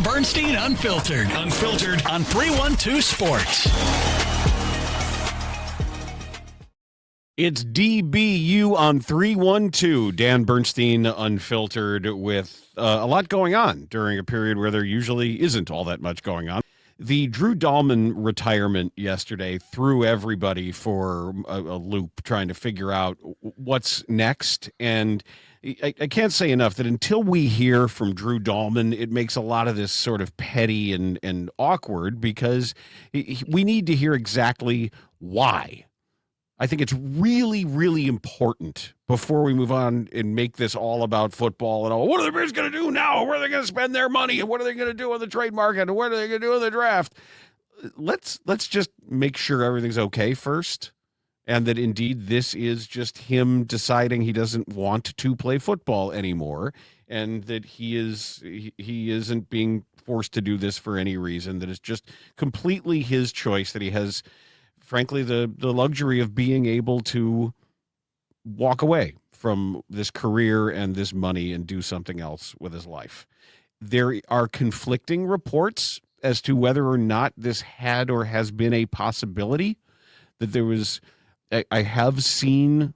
Bernstein Unfiltered. Unfiltered on 312 Sports. It's DBU on 312. Dan Bernstein Unfiltered with a lot going on during a period where there usually isn't all that much going on. The Drew Dalman retirement yesterday threw everybody for a loop trying to figure out what's next. And I can't say enough that until we hear from Drew Dalman, it makes a lot of this sort of petty and awkward because we need to hear exactly why. I think it's really, really important before we move on and make this all about football and all. What are the Bears going to do now? Where are they going to spend their money? And what are they going to do on the trade market? And what are they going to do in the draft? Let's just make sure everything's okay first, and that indeed this is just him deciding he doesn't want to play football anymore, and that he isn't being forced to do this for any reason. That it's just completely his choice. That he has, frankly, the luxury of being able to walk away from this career and this money and do something else with his life. There are conflicting reports as to whether or not this had or has been a possibility. That there was, I have seen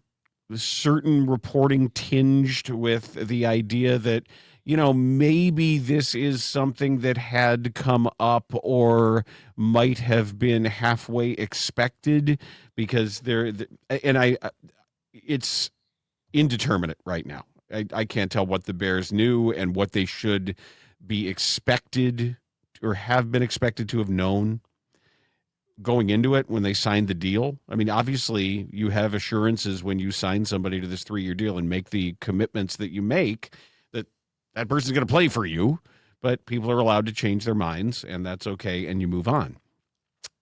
certain reporting tinged with the idea that, you know, maybe this is something that had come up or might have been halfway expected because it's indeterminate right now. I can't tell what the Bears knew and what they should be expected or have been expected to have known going into it when they signed the deal. I mean, obviously you have assurances when you sign somebody to this 3-year deal and make the commitments that you make that person's going to play for you, but people are allowed to change their minds, and that's okay, and you move on.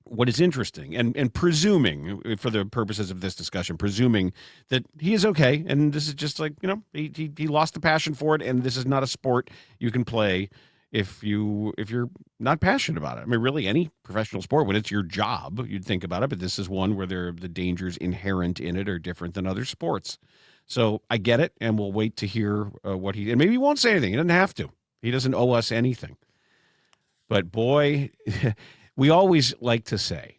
What is interesting, and presuming, for the purposes of this discussion, presuming that he is okay, and this is just like, you know, he lost the passion for it, and this is not a sport you can play if you're not passionate about it. I mean, really, any professional sport, when it's your job, you'd think about it, but this is one where the dangers inherent in it are different than other sports. So I get it, and we'll wait to hear what and maybe he won't say anything. He doesn't have to. He doesn't owe us anything. But boy, we always like to say,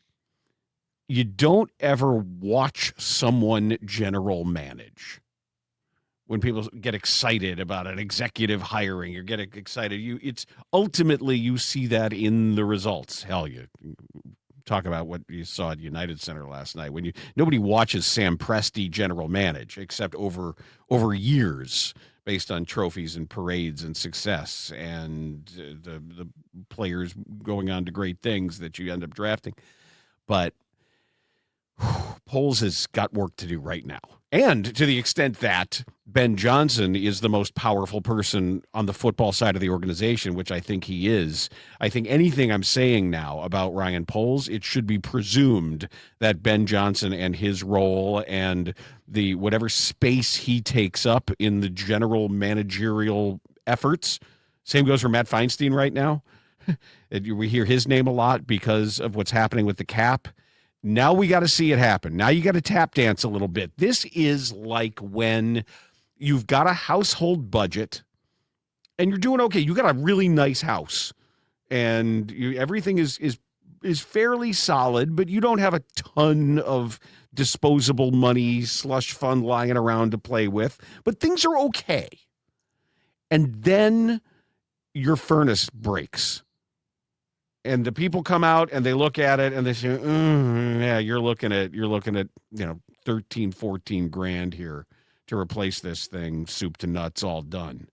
you don't ever watch someone general manage. When people get excited about an executive hiring, or get excited, it's ultimately you see that in the results. Hell, you talk about what you saw at United Center last night when nobody watches Sam Presti general manage except over years based on trophies and parades and success and the players going on to great things that you end up drafting. But Poles has got work to do right now. And to the extent that Ben Johnson is the most powerful person on the football side of the organization, which I think he is, I think anything I'm saying now about Ryan Poles, it should be presumed that Ben Johnson and his role and the whatever space he takes up in the general managerial efforts. Same goes for Matt Feinstein right now. We hear his name a lot because of what's happening with the cap. Now we got to see it happen. Now you got to tap dance a little bit. This is like when you've got a household budget and you're doing okay. You got a really nice house and everything is fairly solid, but you don't have a ton of disposable money, slush fund lying around to play with, but things are okay. And then your furnace breaks. And the people come out and they look at it and they say, yeah, you're looking at, 13, 14 grand here to replace this thing, soup to nuts, all done.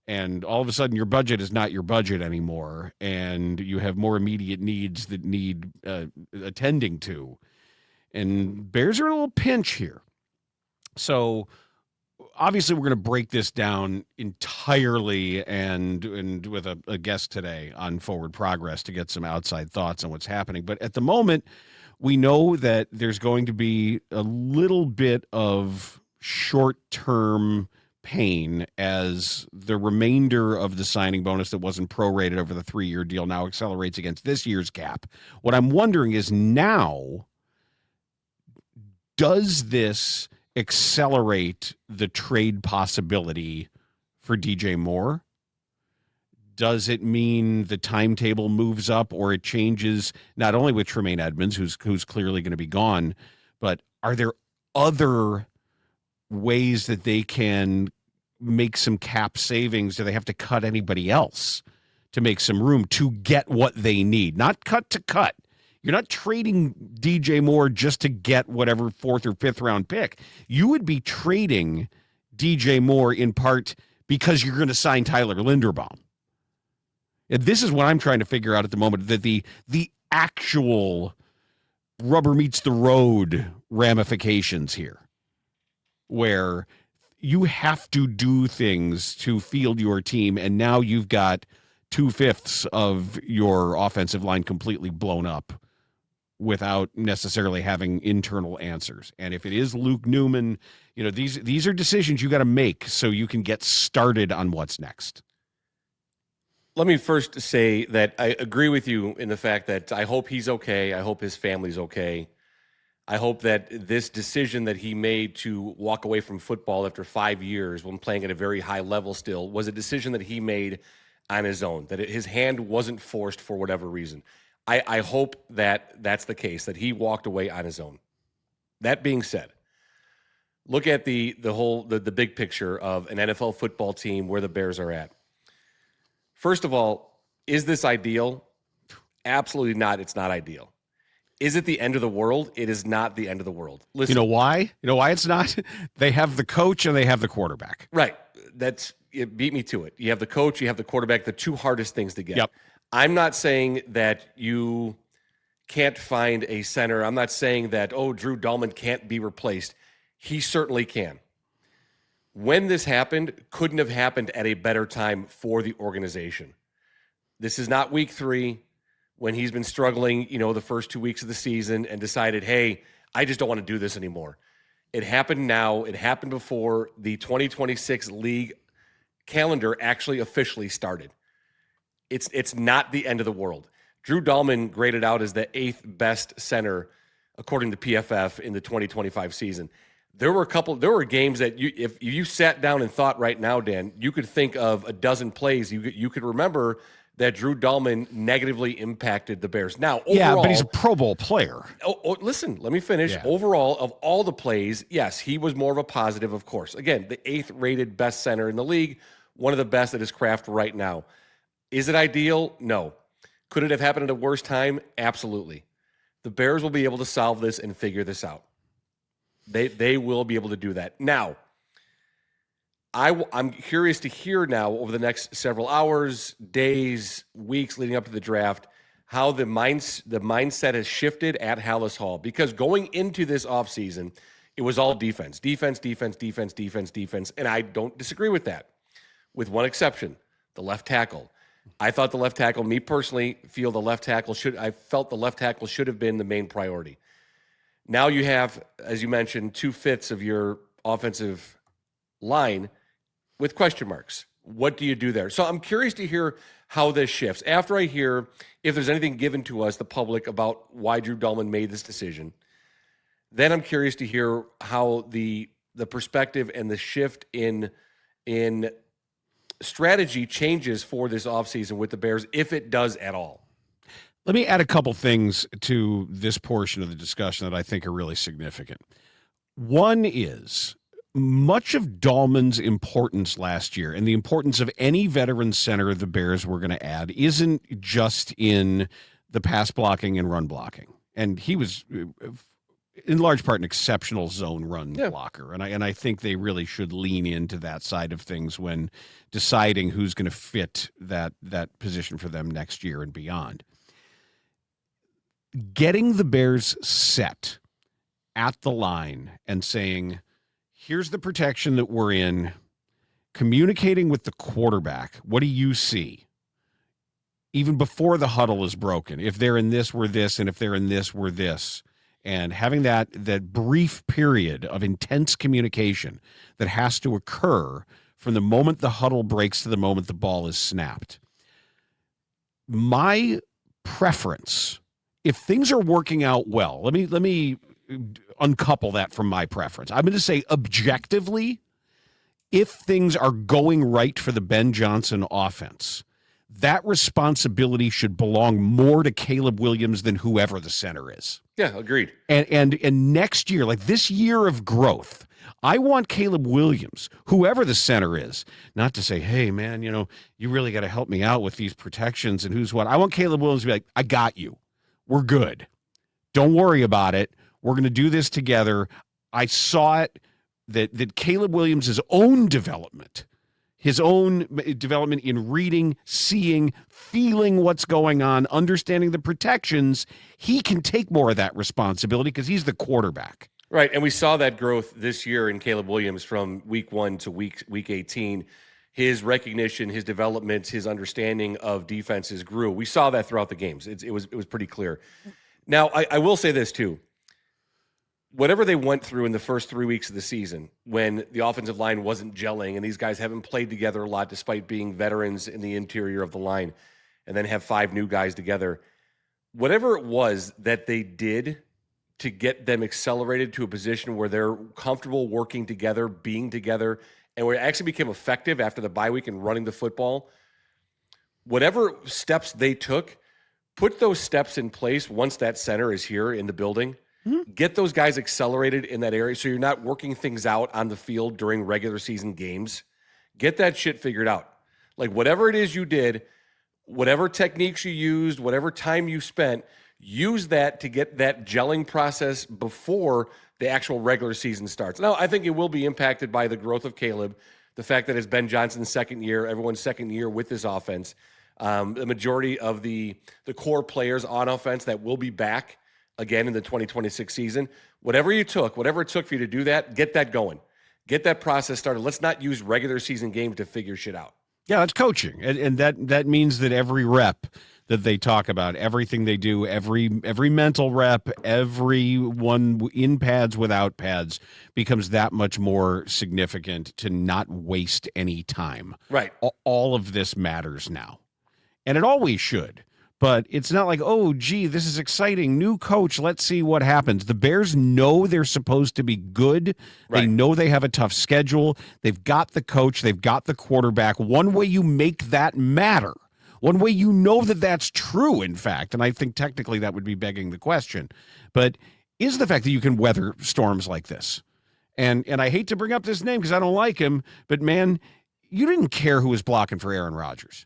And all of a sudden your budget is not your budget anymore. And you have more immediate needs that need attending to. And Bears are in a little pinch here. So obviously, we're going to break this down entirely and with a guest today on Forward Progress to get some outside thoughts on what's happening. But at the moment, we know that there's going to be a little bit of short-term pain as the remainder of the signing bonus that wasn't prorated over the 3-year deal now accelerates against this year's cap. What I'm wondering is now, does this accelerate the trade possibility for DJ Moore? Does it mean the timetable moves up or it changes, not only with Tremaine Edmonds, who's clearly going to be gone, but are there other ways that they can make some cap savings? Do they have to cut anybody else to make some room to get what they need? Not cut to cut. You're not trading DJ Moore just to get whatever 4th or 5th round pick. You would be trading DJ Moore in part because you're going to sign Tyler Linderbaum. And this is what I'm trying to figure out at the moment, that the actual rubber meets the road ramifications here, where you have to do things to field your team, and now you've got 2/5 of your offensive line completely blown up without necessarily having internal answers. And if it is Luke Newman, these are decisions you got to make so you can get started on what's next. Let me first say that I agree with you in the fact that I hope he's okay. I hope his family's okay. I hope that this decision that he made to walk away from football after 5 years when playing at a very high level still was a decision that he made on his own, that his hand wasn't forced for whatever reason. I hope that that's the case, that he walked away on his own. That being said, look at the big picture of an NFL football team where the Bears are at. First of all, is this ideal? Absolutely not. It's not ideal. Is it the end of the world? It is not the end of the world. Listen, you know why? You know why it's not? They have the coach and they have the quarterback. Right. It beat me to it. You have the coach, you have the quarterback, the two hardest things to get. Yep. I'm not saying that you can't find a center. I'm not saying that, Drew Dalman can't be replaced. He certainly can. When this happened, couldn't have happened at a better time for the organization. This is not week 3 when he's been struggling, the first 2 weeks of the season and decided, hey, I just don't want to do this anymore. It happened now. It happened before the 2026 league calendar actually officially started. It's not the end of the world. Drew Dalman graded out as the 8th best center according to PFF in the 2025 season. There were games that if you sat down and thought right now, Dan, you could think of a dozen plays. You could remember that Drew Dalman negatively impacted the Bears. Now, overall, yeah, but he's a Pro Bowl player. Listen, let me finish. Yeah. Overall, of all the plays, yes, he was more of a positive, of course. Again, the 8th rated best center in the league, one of the best at his craft right now. Is it ideal? No. Could it have happened at a worse time? Absolutely. The Bears will be able to solve this and figure this out. They will be able to do that. Now, I'm curious to hear now over the next several hours, days, weeks leading up to the draft, how the mindset has shifted at Hallis Hall. Because going into this offseason, it was all defense. And I don't disagree with that, with one exception, the left tackle. I thought the left tackle, me personally, felt the left tackle should have been the main priority. Now you have, as you mentioned, 2/5 of your offensive line with question marks. What do you do there? So I'm curious to hear how this shifts. After I hear if there's anything given to us, the public, about why Drew Dalman made this decision, then I'm curious to hear how the perspective and the shift in strategy changes for this offseason with the Bears, if it does at all. Let me add a couple things to this portion of the discussion that I think are really significant. One is much of Dalman's importance last year, and the importance of any veteran center the Bears were going to add, isn't just in the pass blocking and run blocking. And he was, in large part, an exceptional zone run blocker. And I think they really should lean into that side of things when deciding who's going to fit that position for them next year and beyond. Getting the Bears set at the line and saying, here's the protection that we're in, communicating with the quarterback, what do you see? Even before the huddle is broken, if they're in this, we're this, and if they're in this, we're this. And having that brief period of intense communication that has to occur from the moment the huddle breaks to the moment the ball is snapped. My preference, if things are working out well, let me uncouple that from my preference. I'm going to say objectively, if things are going right for the Ben Johnson offense, that responsibility should belong more to Caleb Williams than whoever the center is. Yeah, agreed. And next year, like this year of growth, I want Caleb Williams, whoever the center is, not to say, hey, man, you really got to help me out with these protections and who's what. I want Caleb Williams to be like, I got you. We're good. Don't worry about it. We're going to do this together. I saw it that Caleb Williams' own development, his own development in reading, seeing, feeling what's going on, understanding the protections, he can take more of that responsibility because he's the quarterback. Right, and we saw that growth this year in Caleb Williams from week 1 to week 18. His recognition, his development, his understanding of defenses grew. We saw that throughout the games. It was pretty clear. Now, I will say this too. Whatever they went through in the first 3 weeks of the season when the offensive line wasn't gelling and these guys haven't played together a lot despite being veterans in the interior of the line and then have 5 new guys together, whatever it was that they did to get them accelerated to a position where they're comfortable working together, being together, and where it actually became effective after the bye week and running the football, whatever steps they took, put those steps in place once that center is here in the building. Get those guys accelerated in that area so you're not working things out on the field during regular season games. Get that shit figured out. Like whatever it is you did, whatever techniques you used, whatever time you spent, use that to get that gelling process before the actual regular season starts. Now, I think it will be impacted by the growth of Caleb, the fact that it's Ben Johnson's second year, everyone's second year with this offense. The majority of the core players on offense that will be back again in the 2026 season. Whatever it took for you to do that, get that going. Get that process started. Let's not use regular season games to figure shit out. Yeah, that's coaching. And that means that every rep that they talk about, everything they do, every mental rep, every one in pads, without pads, becomes that much more significant to not waste any time. Right. All of this matters now. And it always should. But it's not like, oh, gee, this is exciting. New coach. Let's see what happens. The Bears know they're supposed to be good. Right. They know they have a tough schedule. They've got the coach. They've got the quarterback. One way you make that matter, one way you know that that's true, in fact, and I think technically that would be begging the question, but is the fact that you can weather storms like this. And I hate to bring up this name because I don't like him, but, man, you didn't care who was blocking for Aaron Rodgers.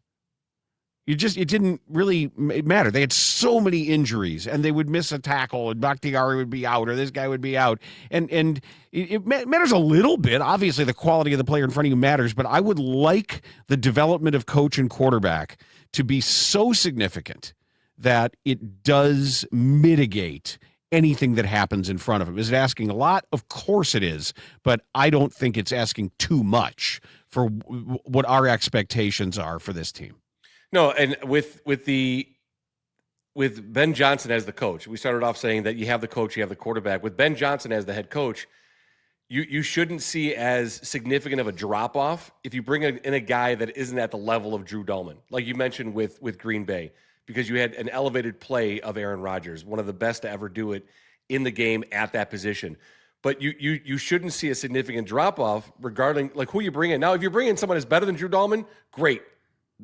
It didn't really matter. They had so many injuries, and they would miss a tackle, and Bakhtiari would be out, or this guy would be out. And it matters a little bit. Obviously, the quality of the player in front of you matters, but I would like the development of coach and quarterback to be so significant that it does mitigate anything that happens in front of him. Is it asking a lot? Of course it is, but I don't think it's asking too much for what our expectations are for this team. No, and with Ben Johnson as the coach, we started off saying that you have the coach, you have the quarterback. With Ben Johnson as the head coach, you shouldn't see as significant of a drop-off if you bring in a guy that isn't at the level of Drew Dalman, like you mentioned with Green Bay, because you had an elevated play of Aaron Rodgers, one of the best to ever do it in the game at that position. But you shouldn't see a significant drop-off regarding like who you bring in. Now, if you bring in someone who's better than Drew Dalman, great.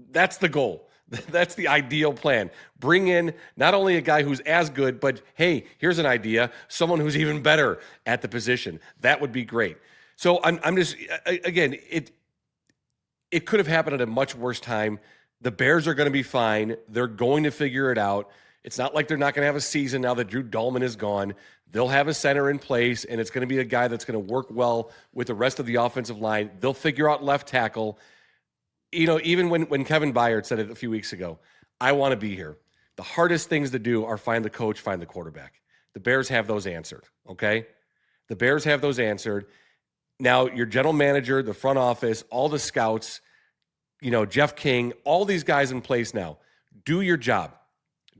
That's the goal. That's the ideal plan. Bring in not only a guy who's as good, but hey, here's an idea, someone who's even better at the position. That would be great. So I'm just, again, it could have happened at a much worse time. The Bears are going to be fine. They're going to figure it out. It's not like they're not going to have a season now that Drew Dalman is gone. They'll have a center in place, and it's going to be a guy that's going to work well with the rest of the offensive line. They'll figure out left tackle. You know, even when Kevin Byard said it a few weeks ago, I want to be here. The hardest things to do are find the coach, find the quarterback. The Bears have those answered, okay? The Bears have those answered. Now, your general manager, the front office, all the scouts, you know, Jeff King, all these guys in place now. Do your job.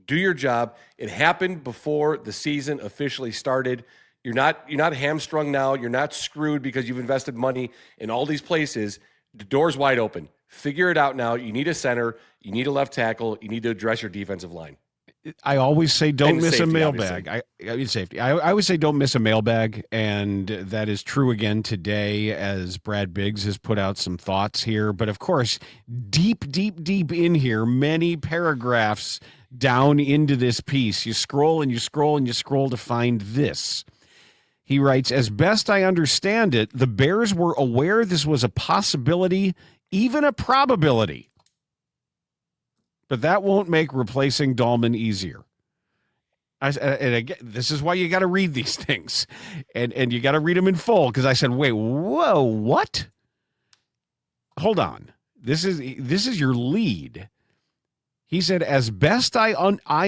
Do your job. It happened before the season officially started. You're not hamstrung now. You're not screwed because you've invested money in all these places. The door's wide open. Figure it out now. You need a center. You need a left tackle. You need to address your defensive line. I always say don't And miss a safety, mailbag. I mean safety. I always say don't miss a mailbag, and that is true again today as Brad Biggs has put out some thoughts here. But of course, deep in here, many paragraphs down into this piece, you scroll and you scroll and you scroll to find this. He writes, as best I understand it, the Bears were aware this was a possibility, even a probability. But that won't make replacing Dalman easier. And again, this is why you got to read these things, and you got to read them in full. Because I said, wait, whoa, what? Hold on. This is your lead. He said, as best I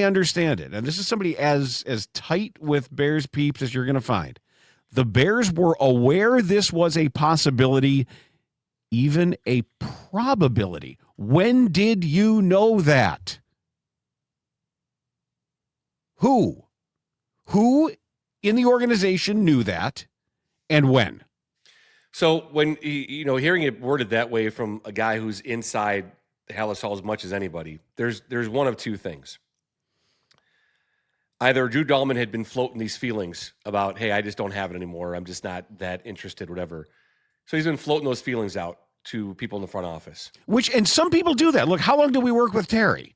understand it, and this is somebody as tight with Bears peeps as you're going to find. The Bears were aware this was a possibility, even a probability. When did you know that? Who in the organization knew that, and when? So when, hearing it worded that way from a guy who's inside the Hallis Hall as much as anybody, there's one of two things. Either Drew Dalman had been floating these feelings about, hey, I just don't have it anymore. I'm just not that interested, whatever. So he's been floating those feelings out to people in the front office. And some people do that. Look, how long did we work with Terry?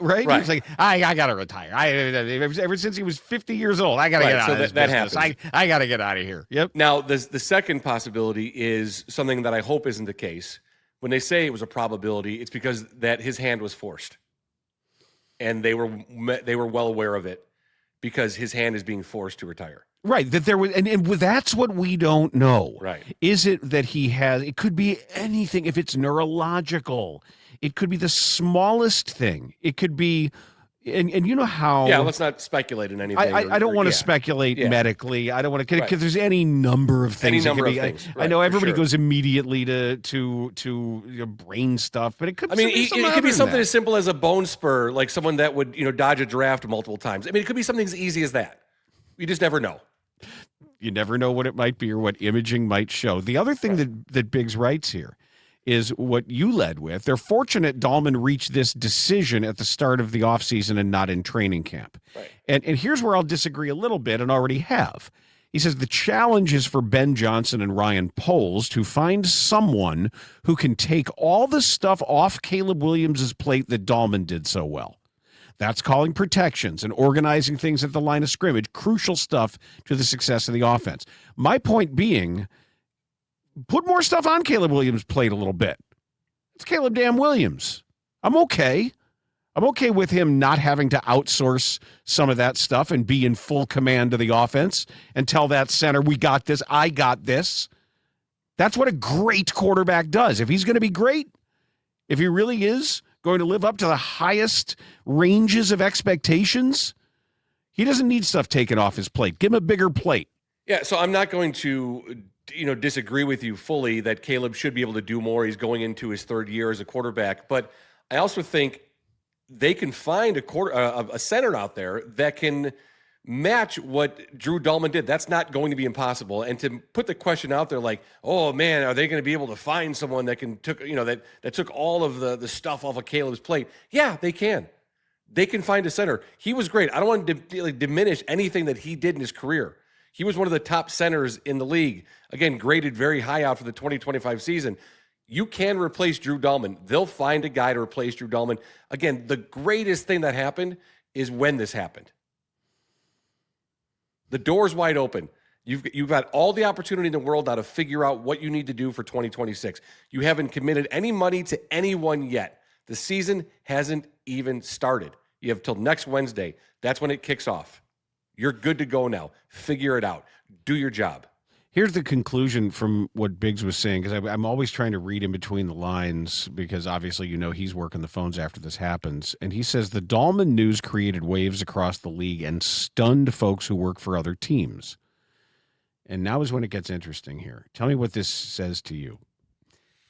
Right? He's like, I got to retire. Ever since he was 50 years old, I got to get out of this business. I got to get out of here. Yep. Now, the second possibility is something that I hope isn't the case. When they say it was a probability, it's because that his hand was forced. And they were well aware of it because his hand is being forced to retire. Right, that there was, and that's what we don't know. Right. Is it that he has, it could be anything, if it's neurological, it could be the smallest thing. It could be, and you know how. Yeah, let's not speculate in anything. I don't want to speculate medically. I don't want to, because there's any number of things. Any number of things. I know everybody goes immediately to brain stuff, but it could be it could be something as simple as a bone spur, like someone that would, dodge a draft multiple times. I mean, it could be something as easy as that. You just never know. You never know what it might be or what imaging might show. The other thing that Biggs writes here is what you led with. They're fortunate Dalman reached this decision at the start of the offseason and not in training camp. Right. And here's where I'll disagree a little bit and already have. He says the challenge is for Ben Johnson and Ryan Poles to find someone who can take all the stuff off Caleb Williams' plate that Dalman did so well. That's calling protections and organizing things at the line of scrimmage, crucial stuff to the success of the offense. My point being, put more stuff on Caleb Williams' plate a little bit. It's Caleb damn Williams. I'm okay. I'm okay with him not having to outsource some of that stuff and be in full command of the offense and tell that center, we got this, I got this. That's what a great quarterback does. If he's going to be great, if he really is going to live up to the highest ranges of expectations, he doesn't need stuff taken off his plate. Give him a bigger plate. Yeah, so I'm not going to, disagree with you fully that Caleb should be able to do more. He's going into his third year as a quarterback, but I also think they can find a center out there that can match what Drew Dalman did. That's not going to be impossible. And to put the question out there like, oh man, are they going to be able to find someone that can that took all of the stuff off of Caleb's plate? Yeah, they can. They can find a center. He was great. I don't want to diminish anything that he did in his career. He was one of the top centers in the league. Again, graded very high out for the 2025 season. You can replace Drew Dalman. They'll find a guy to replace Drew Dalman. Again, the greatest thing that happened is when this happened. The door's wide open. You've got all the opportunity in the world now to figure out what you need to do for 2026. You haven't committed any money to anyone yet. The season hasn't even started. You have till next Wednesday. That's when it kicks off. You're good to go now. Figure it out. Do your job. Here's the conclusion from what Biggs was saying, because I'm always trying to read in between the lines, because obviously, he's working the phones after this happens. And he says the Dalman news created waves across the league and stunned folks who work for other teams. And now is when it gets interesting here. Tell me what this says to you.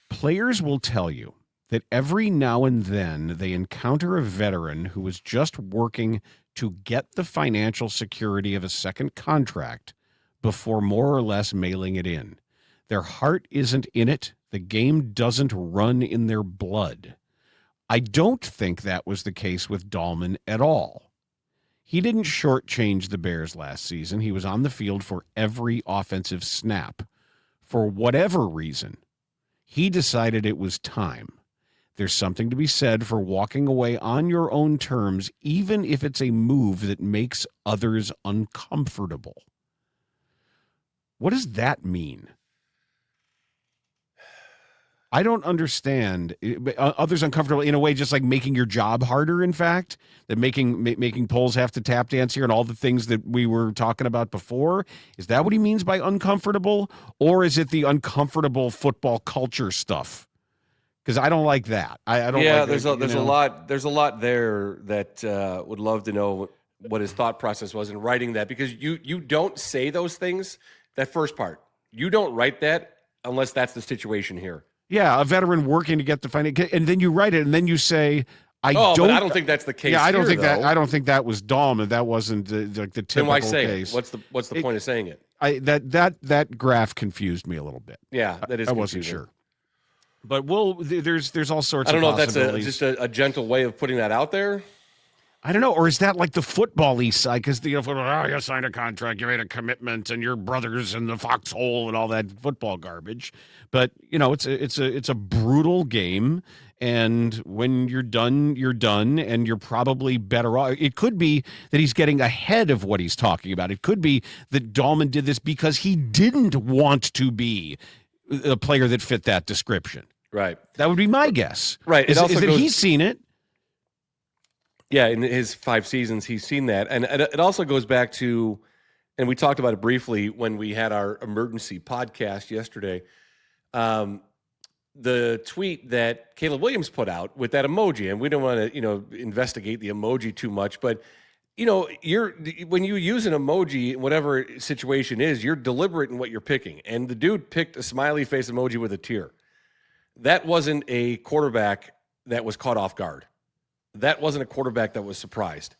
Players will tell you that every now and then they encounter a veteran who is just working to get the financial security of a second contract before more or less mailing it in. Their heart isn't in it. The game doesn't run in their blood. I don't think that was the case with Dalman at all. He didn't shortchange the Bears last season. He was on the field for every offensive snap. For whatever reason, he decided it was time. There's something to be said for walking away on your own terms, even if it's a move that makes others uncomfortable. What does that mean? I don't understand. Others uncomfortable in a way, just like making your job harder, in fact, that making polls have to tap dance here and all the things that we were talking about before. Is that what he means by uncomfortable? Or is it the uncomfortable football culture stuff? Because I don't like that. I don't. Yeah, like there's it, a lot. There's a lot there that would love to know what his thought process was in writing that, because you don't say those things. That first part, you don't write that unless that's the situation here. Yeah, a veteran working to get the financial, and then you write it, and then you say, but I don't think that's the case. Yeah, I don't here, think though. that. I don't think that was Dalman. That wasn't the typical Then why say case. it? What's the point of saying it? That graph confused me a little bit. Yeah, that is. I wasn't confusing. sure. But there's all sorts. I don't of know if that's possibilities. just a gentle way of putting that out there. I don't know, or is that like the football-y side? Because you signed a contract, you made a commitment, and your brothers in the foxhole and all that football garbage. But it's a brutal game, and when you're done, and you're probably better off. It could be that he's getting ahead of what he's talking about. It could be that Dalman did this because he didn't want to be a player that fit that description. Right. That would be my guess. Right. Is that he's seen it. Yeah, in his 5 seasons, he's seen that. And it also goes back to, and we talked about it briefly when we had our emergency podcast yesterday, the tweet that Caleb Williams put out with that emoji. And we don't want to, investigate the emoji too much, but, when you use an emoji, whatever situation is, you're deliberate in what you're picking. And the dude picked a smiley face emoji with a tear. That wasn't a quarterback that was caught off guard. That wasn't a quarterback that was surprised.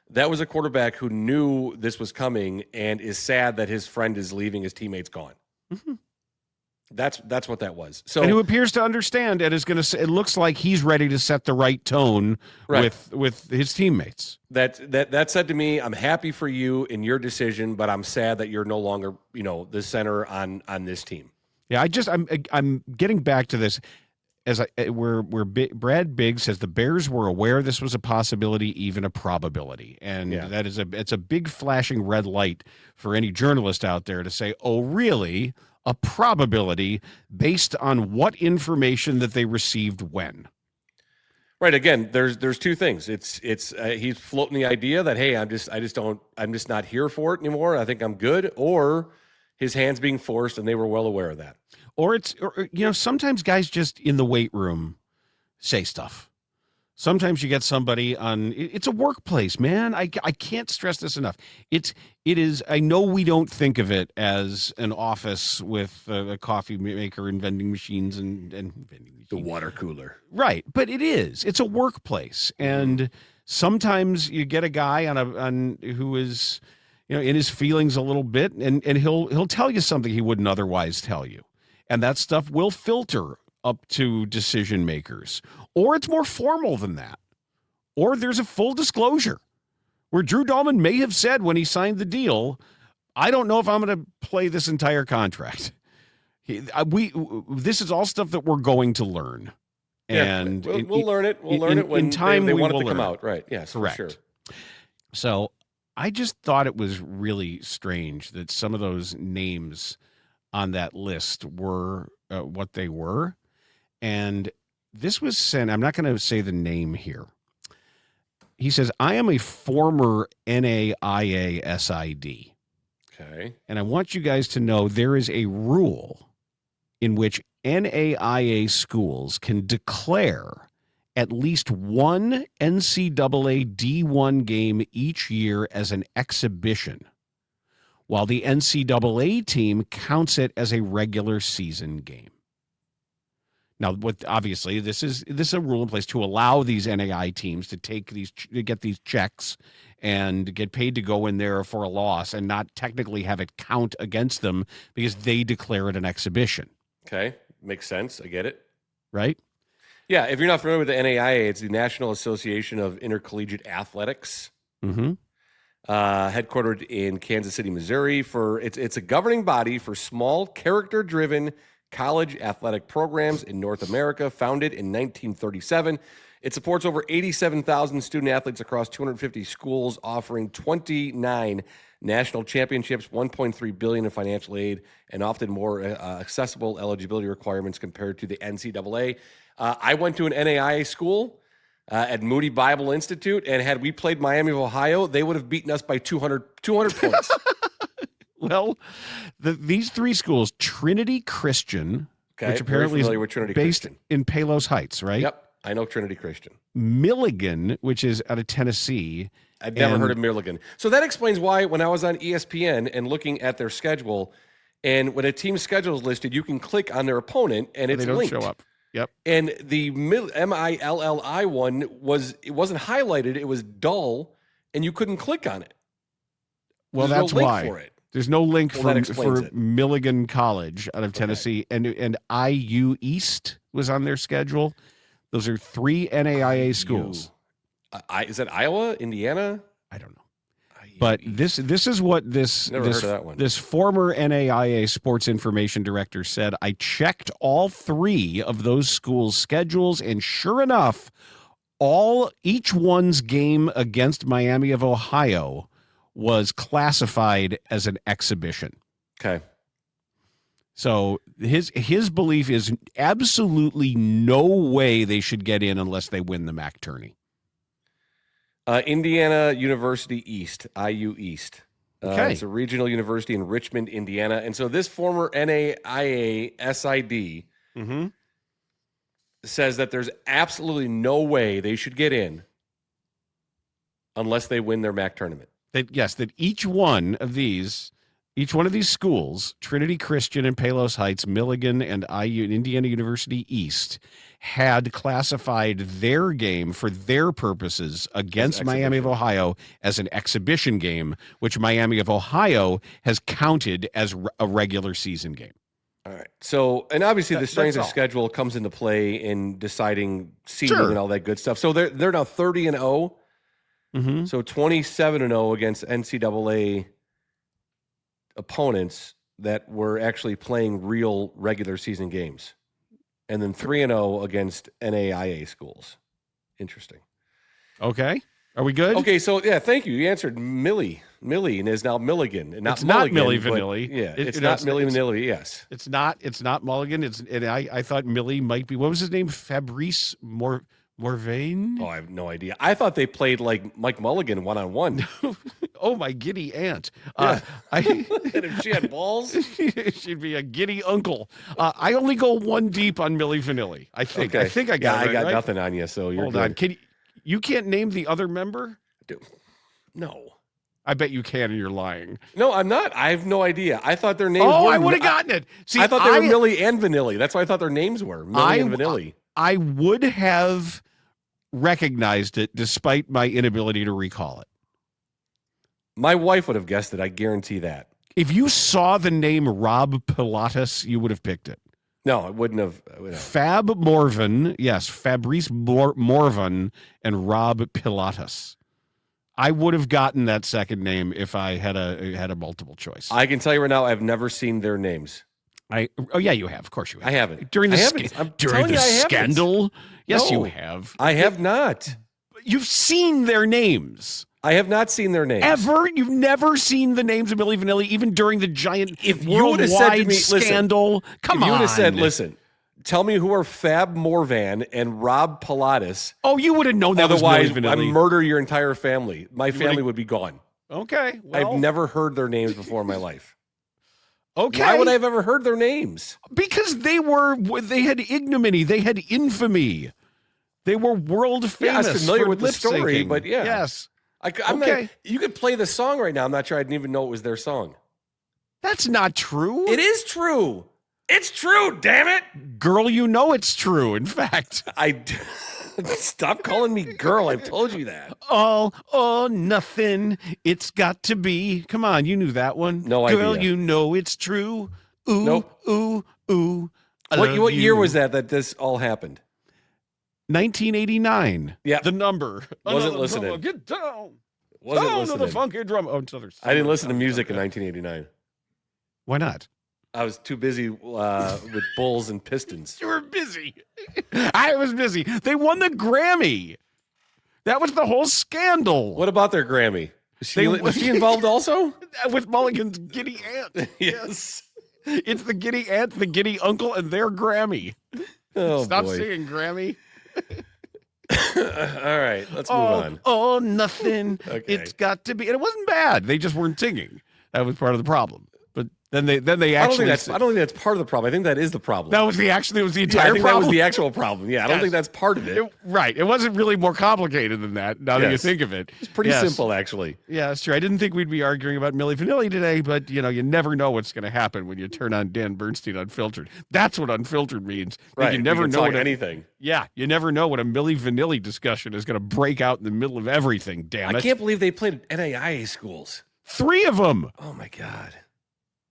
That was a quarterback who knew this was coming and is sad that his friend is leaving, his teammate's gone. Mm-hmm. That's what that was. So, and who appears to understand and is going to. It looks like he's ready to set the right tone with his teammates. That said to me, I'm happy for you in your decision, but I'm sad that you're no longer the center on this team. Yeah, I'm getting back to this. Brad Biggs says the Bears were aware this was a possibility, even a probability, and it's a big flashing red light for any journalist out there to say, "Oh, really? A probability based on what information that they received when?" Right. Again, there's two things. It's he's floating the idea that, hey, I'm just not here for it anymore. I think I'm good, or his hands being forced, and they were well aware of that. Or sometimes guys just in the weight room say stuff. Sometimes you get somebody on. It's a workplace, man. I can't stress this enough. It is. I know we don't think of it as an office with a coffee maker and vending machines and vending machines. The water cooler, right? But it is. It's a workplace, and sometimes you get a guy on who is, in his feelings a little bit, and he'll tell you something he wouldn't otherwise tell you. And that stuff will filter up to decision makers. Or it's more formal than that. Or there's a full disclosure where Drew Dalman may have said when he signed the deal, I don't know if I'm going to play this entire contract. This is all stuff that we're going to learn. And we'll learn it. We'll learn it when in time they want it to come out. Right. Yes, correct. For sure. So I just thought it was really strange that some of those names on that list were what they were. And this was sent, I'm not going to say the name here. He says, I am a former NAIA SID. Okay. And I want you guys to know there is a rule in which NAIA schools can declare at least one NCAA D1 game each year as an exhibition, while the NCAA team counts it as a regular season game. Now, obviously, this is a rule in place to allow these NAI teams to get these checks and get paid to go in there for a loss and not technically have it count against them because they declare it an exhibition. Okay, makes sense. I get it. Right? Yeah, if you're not familiar with the NAIA, it's the National Association of Intercollegiate Athletics. Mm-hmm. headquartered in Kansas City, Missouri. It's a governing body for small, character-driven college athletic programs in North America, founded in 1937. It supports over 87,000 student athletes across 250 schools, offering 29 national championships, $1.3 billion in financial aid, and often more accessible eligibility requirements compared to the NCAA. I went to an NAIA school at Moody Bible Institute, and had we played Miami of Ohio, they would have beaten us by 200 points. Well, these three schools, Trinity Christian, Okay, which apparently is with Trinity based Christian. in Palos Heights, right? Yep, I know Trinity Christian. Milligan, which is out of Tennessee. I'd never heard of Milligan. So that explains why when I was on ESPN and looking at their schedule, and when a team's schedule is listed, you can click on their opponent and it's they don't linked. show up. Yep. And the MILLI one it wasn't highlighted, it was dull, and you couldn't click on it. Well, There's that's no link why. for it. There's no link that for explains it. Milligan College out of Tennessee, and IU East was on their schedule. Those are three NAIA schools. Is that Iowa, Indiana? I don't know. But this is what this Never heard of that one. this former NAIA sports information director said. I checked all three of those schools' schedules, and sure enough, each one's game against Miami of Ohio was classified as an exhibition. Okay. So his belief is absolutely no way they should get in unless they win the MAC tourney. Indiana University East, IU East. Okay. It's a regional university in Richmond, Indiana. And so this former NAIA SID says that there's absolutely no way they should get in unless they win their MAC tournament. That each one of these schools, Trinity Christian and Palos Heights, Milligan, and IU, Indiana University East, had classified their game for their purposes against Miami of Ohio as an exhibition game, which Miami of Ohio has counted as a regular season game. All right. So, and obviously the strength of schedule comes into play in deciding seeding and all that good stuff. So they're now 30-0. Mm-hmm. So 27-0 against NCAA opponents that were actually playing real regular season games, and then 3-0 against NAIA schools. Interesting. Okay. Are we good? Okay. So yeah, thank you. You answered Millie, and is now Milligan, and not It's Mulligan, not Millie but- Vanilli. Yeah, it's not Millie Vanilli. Yes. It's not Mulligan. I thought Millie might be. What was his name? Fabrice Morvain? Oh, I have no idea. I thought they played like Mike Mulligan one-on-one. Oh, my giddy aunt. Yeah. And if she had balls, she'd be a giddy uncle. I only go one deep on Millie Vanilli. I think. Okay. I think I got it. I got right? nothing on you. So you're Hold good. on. You can't name the other member? No. I bet you can, and you're lying. No, I'm not. I have no idea. I thought their names were. I would have gotten it. See, I thought they were Millie and Vanilli. That's what I thought their names were. Millie and Vanilli. I would have recognized it despite my inability to recall it. My wife would have guessed it. I guarantee that. If you saw the name Rob Pilatus, you would have picked it. No, I wouldn't have. Fab Morvan, yes, Fabrice Morvan and Rob Pilatus. I would have gotten that second name if I had a multiple choice. I can tell you right now, I've never seen their names. Yeah, you have. Of course you have. I haven't. During the I haven't. scandal? Yes, No, you have. I have not. You've seen their names. I have not seen their names. Ever? You've never seen the names of Millie Vanilli, even during the giant If you would have said to me, scandal? listen, Come on. if you would have said, listen, tell me who are Fab Morvan and Rob Pilatus. Oh, you would have known that Otherwise, was Millie I Vanilli. murder your entire family. My family would be gone. Okay. Well, I've never heard their names before in my life. Okay. Why would I have ever heard their names? Because they had ignominy. They had infamy. They were world famous. I was familiar for with the story, lip-syncing. but yeah. Yes. I'm Okay. not, you could play the song right now. I'm not sure I didn't even know it was their song. That's not true. It is true. It's true, damn it. Girl, you know it's true. In fact. Stop calling me girl. I've told you that. All or nothing. It's got to be. Come on, you knew that one. No Girl, idea. you know it's true. Ooh, Nope. ooh, ooh. What year was that this all happened? 1989. Yeah. The number. Wasn't Another listening. number. Get down. Wasn't oh, listening. no, the funky drum. Oh, it's other. I didn't listen to music in 1989. Why not? I was too busy with Bulls and Pistons. You were busy. I was busy. They won the Grammy. That was the whole scandal. What about their Grammy? Was she involved also? With Mulligan's Giddy Aunt. Yes. It's the Giddy Aunt, the Giddy Uncle, and their Grammy. Oh, Stop boy. singing Grammy. All right, let's move on. Oh, nothing. Okay. It's got to be. And it wasn't bad. They just weren't singing. That was part of the problem. But then they actually. I don't think that's part of the problem. I think that is the problem. That was the entire I think problem. that was the actual problem. Yeah, I don't think that's part of it. Right. It wasn't really more complicated than that. Now that you Yes. think of it, It's pretty simple, actually. Yeah, that's true. I didn't think we'd be arguing about Milli Vanilli today, but you never know what's going to happen when you turn on Dan Bernstein Unfiltered. That's what unfiltered means. Right. You never know anything. Yeah, you never know what a Milli Vanilli discussion is going to break out in the middle of everything. Damn it! I can't believe they played NAIA schools. 3 of them. Oh my God.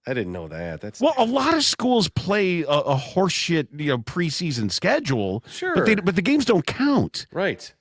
I didn't know that. That's Well, a lot of schools play a horseshit, preseason schedule. Sure. But the games don't count. right.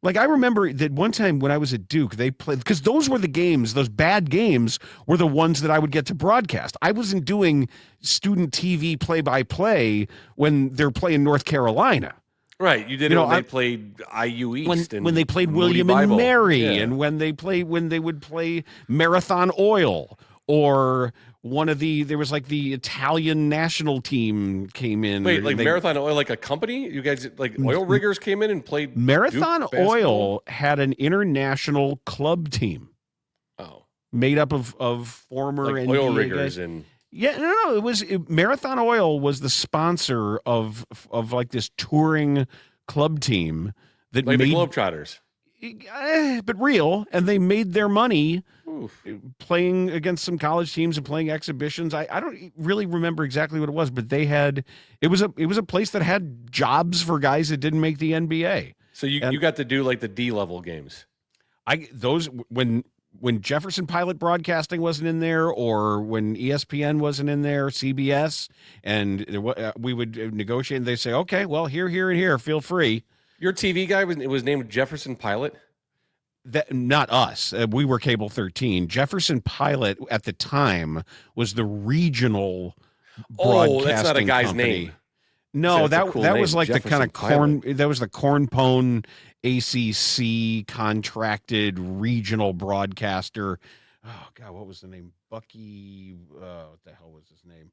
Like I remember that one time when I was at Duke, they played because those were the games. Those bad games were the ones that I would get to broadcast. I wasn't doing student TV play-by-play when they're playing North Carolina. Right. You did it when they played IU East When they played William and Mary, and when they would play Marathon Oil, or there was like the Italian national team came in. Wait, like Marathon Oil, like a company? You guys, like oil riggers came in and played Marathon Duke basketball? Oil had an international club team. Oh, Made up of former like NBA oil riggers guys. and Yeah, no, Marathon Oil was the sponsor of like this touring club team that like made the Globetrotters. but real, and they made their money Oof. playing against some college teams and playing exhibitions. I don't really remember exactly what it was, but it was a place that had jobs for guys that didn't make the NBA. So you got to do like the D level games. When Jefferson Pilot Broadcasting wasn't in there, or when ESPN wasn't in there, CBS, and we would negotiate, and they say, okay, well, here, and here, feel free. Your TV guy was named Jefferson Pilot. That not us. We were Cable 13. Jefferson Pilot at the time was the regional broadcasting that's not a guy's company. name. No, That's a cool that name, was like the kind of Jefferson corn. That was the Corn Pone ACC contracted regional broadcaster. Oh God, what was the name? Bucky. What the hell was his name?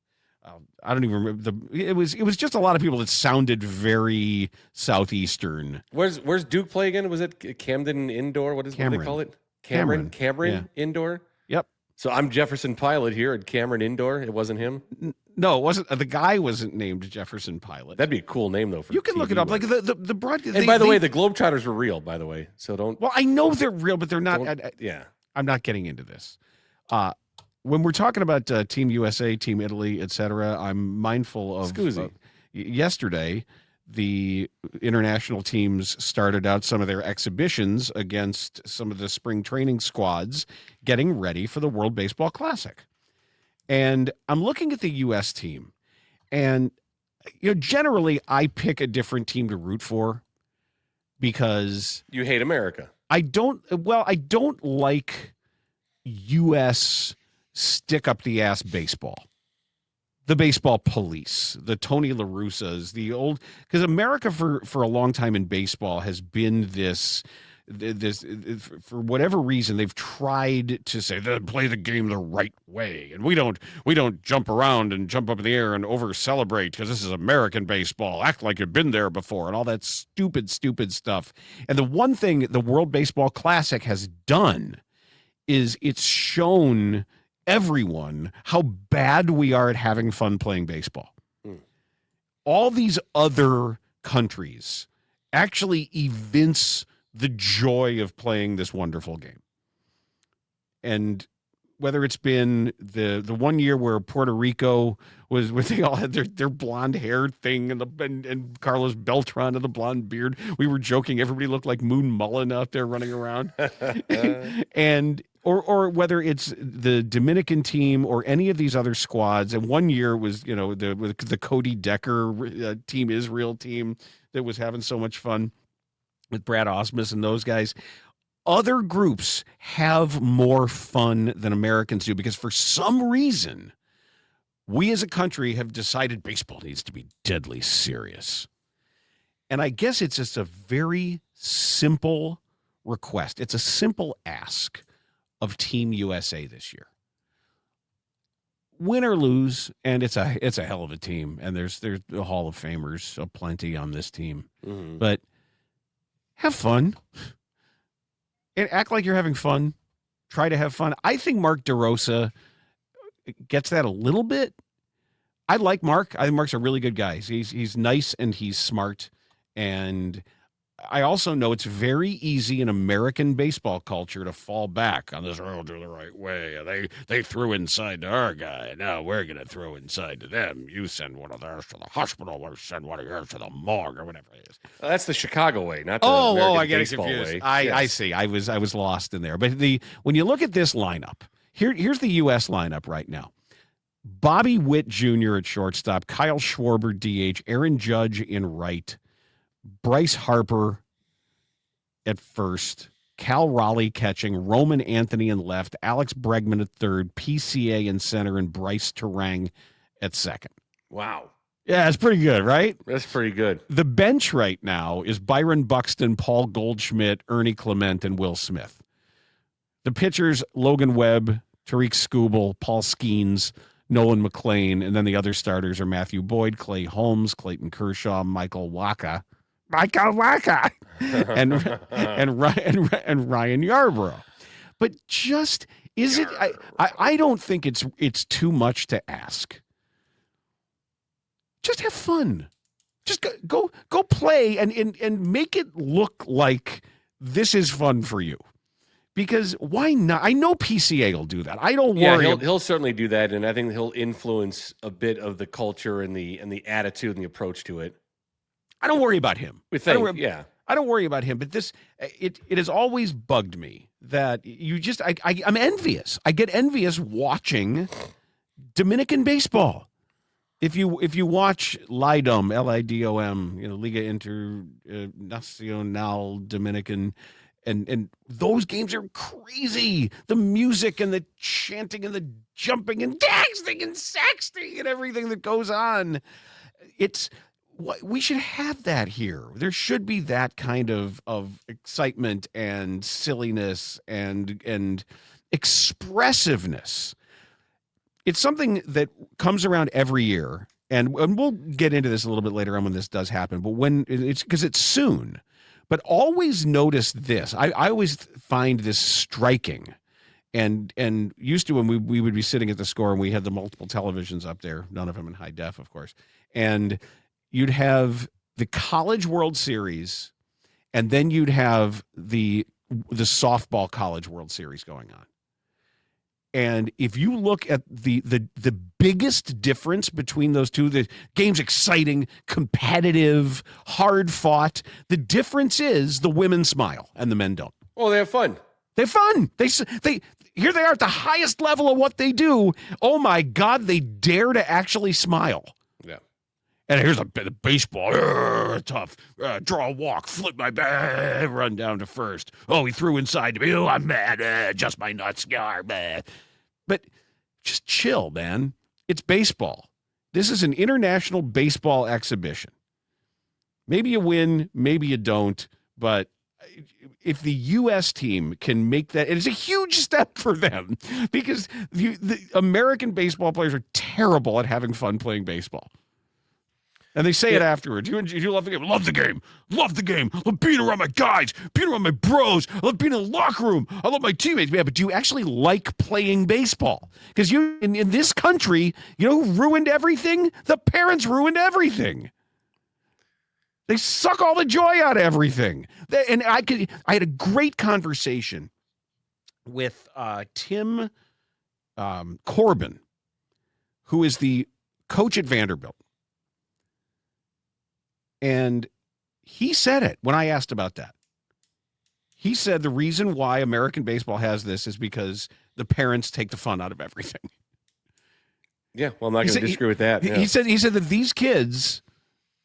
I don't even remember. It was just a lot of people that sounded very southeastern. Where's Duke play again? Was it Camden Indoor? What do they call it? Cameron Yeah. Indoor. Yep. So I'm Jefferson Pilot here at Cameron Indoor. It wasn't him. No, it wasn't. The guy wasn't named Jefferson Pilot. That'd be a cool name though. For You can look it up. TV. Like the broadcast. And by the way, the Globetrotters were real. By the way, so don't. Well, I know they're real, but they're not. Yeah. I'm not getting into this. When we're talking about Team USA, Team Italy, etc., I'm mindful of yesterday. The international teams started out some of their exhibitions against some of the spring training squads getting ready for the World Baseball Classic. And I'm looking at the U.S. team, and generally I pick a different team to root for because You hate America. I don't like U.S. stick up the ass baseball. The baseball police, the Tony La Russas, the old, because America for a long time in baseball has been this for whatever reason they've tried to say that play the game the right way, and we don't jump around and jump up in the air and over celebrate because this is American baseball. Act like you've been there before and all that stupid stuff. And the one thing the World Baseball Classic has done is it's shown everyone how bad we are at having fun playing baseball. All these other countries actually evince the joy of playing this wonderful game. And whether it's been the 1 year where Puerto Rico was where they all had their blonde hair thing and Carlos Beltran and the blonde beard, we were joking everybody looked like Moon Mullen out there running around. And or whether it's the Dominican team or any of these other squads. And 1 year was, the Cody Decker Team Israel team that was having so much fun with Brad Osmus and those guys. other groups have more fun than Americans do because for some reason, we as a country have decided baseball needs to be deadly serious. And I guess it's just a very simple request. It's a simple ask of Team USA this year. Win or lose, and it's a hell of a team, and there's the Hall of Famers aplenty on this team. Mm-hmm. But have fun. And act like you're having fun. Try to have fun. I think Mark DeRosa gets that a little bit. I like Mark. I think Mark's a really good guy. He's nice and he's smart. And I also know it's very easy in American baseball culture to fall back on this, oh, do the right way. They threw inside to our guy. Now we're going to throw inside to them. You send one of theirs to the hospital. We'll send one of yours to the morgue or whatever it is. Well, that's the Chicago way, not the I American get baseball confused. way. I see. I was lost in there. But when you look at this lineup, here's the U.S. lineup right now. Bobby Witt Jr. at shortstop, Kyle Schwarber DH, Aaron Judge in right, Bryce Harper at first, Cal Raleigh catching, Roman Anthony in left, Alex Bregman at third, PCA in center, and Bryce Terang at second. Wow. Yeah, it's pretty good, right? That's pretty good. The bench right now is Byron Buxton, Paul Goldschmidt, Ernie Clement, and Will Smith. The pitchers, Logan Webb, Tariq Skubal, Paul Skeens, Nolan McLean, and then the other starters are Matthew Boyd, Clay Holmes, Clayton Kershaw, Michael Waka, and Ryan Yarbrough. But just is it? I don't think it's too much to ask. Just have fun. Just go play and make it look like this is fun for you. Because why not? I know PCA will do that. I don't worry. Yeah, he'll certainly do that, and I think he'll influence a bit of the culture and the attitude and the approach to it. I don't worry about him. We think, I don't worry about him. But it has always bugged me that you just I'm envious. I get envious watching Dominican baseball. If you watch LIDOM, LIDOM, Liga Internacional Dominican. And those games are crazy. The music and the chanting and the jumping and dancing and sexting and everything that goes on. We should have that here. There should be that kind of excitement and silliness and expressiveness. It's something that comes around every year. And we'll get into this a little bit later on when this does happen. But because it's soon. But always notice this. I always find this striking, and used to when we would be sitting at the Score and we had the multiple televisions up there, none of them in high def, of course, and you'd have the College World Series, and then you'd have the softball College World Series going on. And if you look at the biggest difference between those two, the game's exciting, competitive, hard fought. The difference is the women smile and the men don't. Oh, they have fun. They have fun. They here they are at the highest level of what they do. Oh my God, they dare to actually smile. Yeah. And here's a bit of baseball. Tough. Draw a walk. Flip my bat. Run down to first. Oh, he threw inside to me. Oh, I'm mad. Just my nuts. But just chill, man. It's baseball. This is an international baseball exhibition. Maybe you win. Maybe you don't. But if the U.S. team can make that, it is a huge step for them because the American baseball players are terrible at having fun playing baseball. And they say it afterwards. You love the game. Love the game. Love the game. Love being around my guys. Being around my bros. I love being in the locker room. I love my teammates. Yeah, but do you actually like playing baseball? Because in this country, you know who ruined everything? The parents ruined everything. They suck all the joy out of everything. And I had a great conversation with Tim Corbin, who is the coach at Vanderbilt. And he said it when I asked about that. He said the reason why American baseball has this is because the parents take the fun out of everything. Yeah, well, I'm not going to disagree with that. Yeah. He said that these kids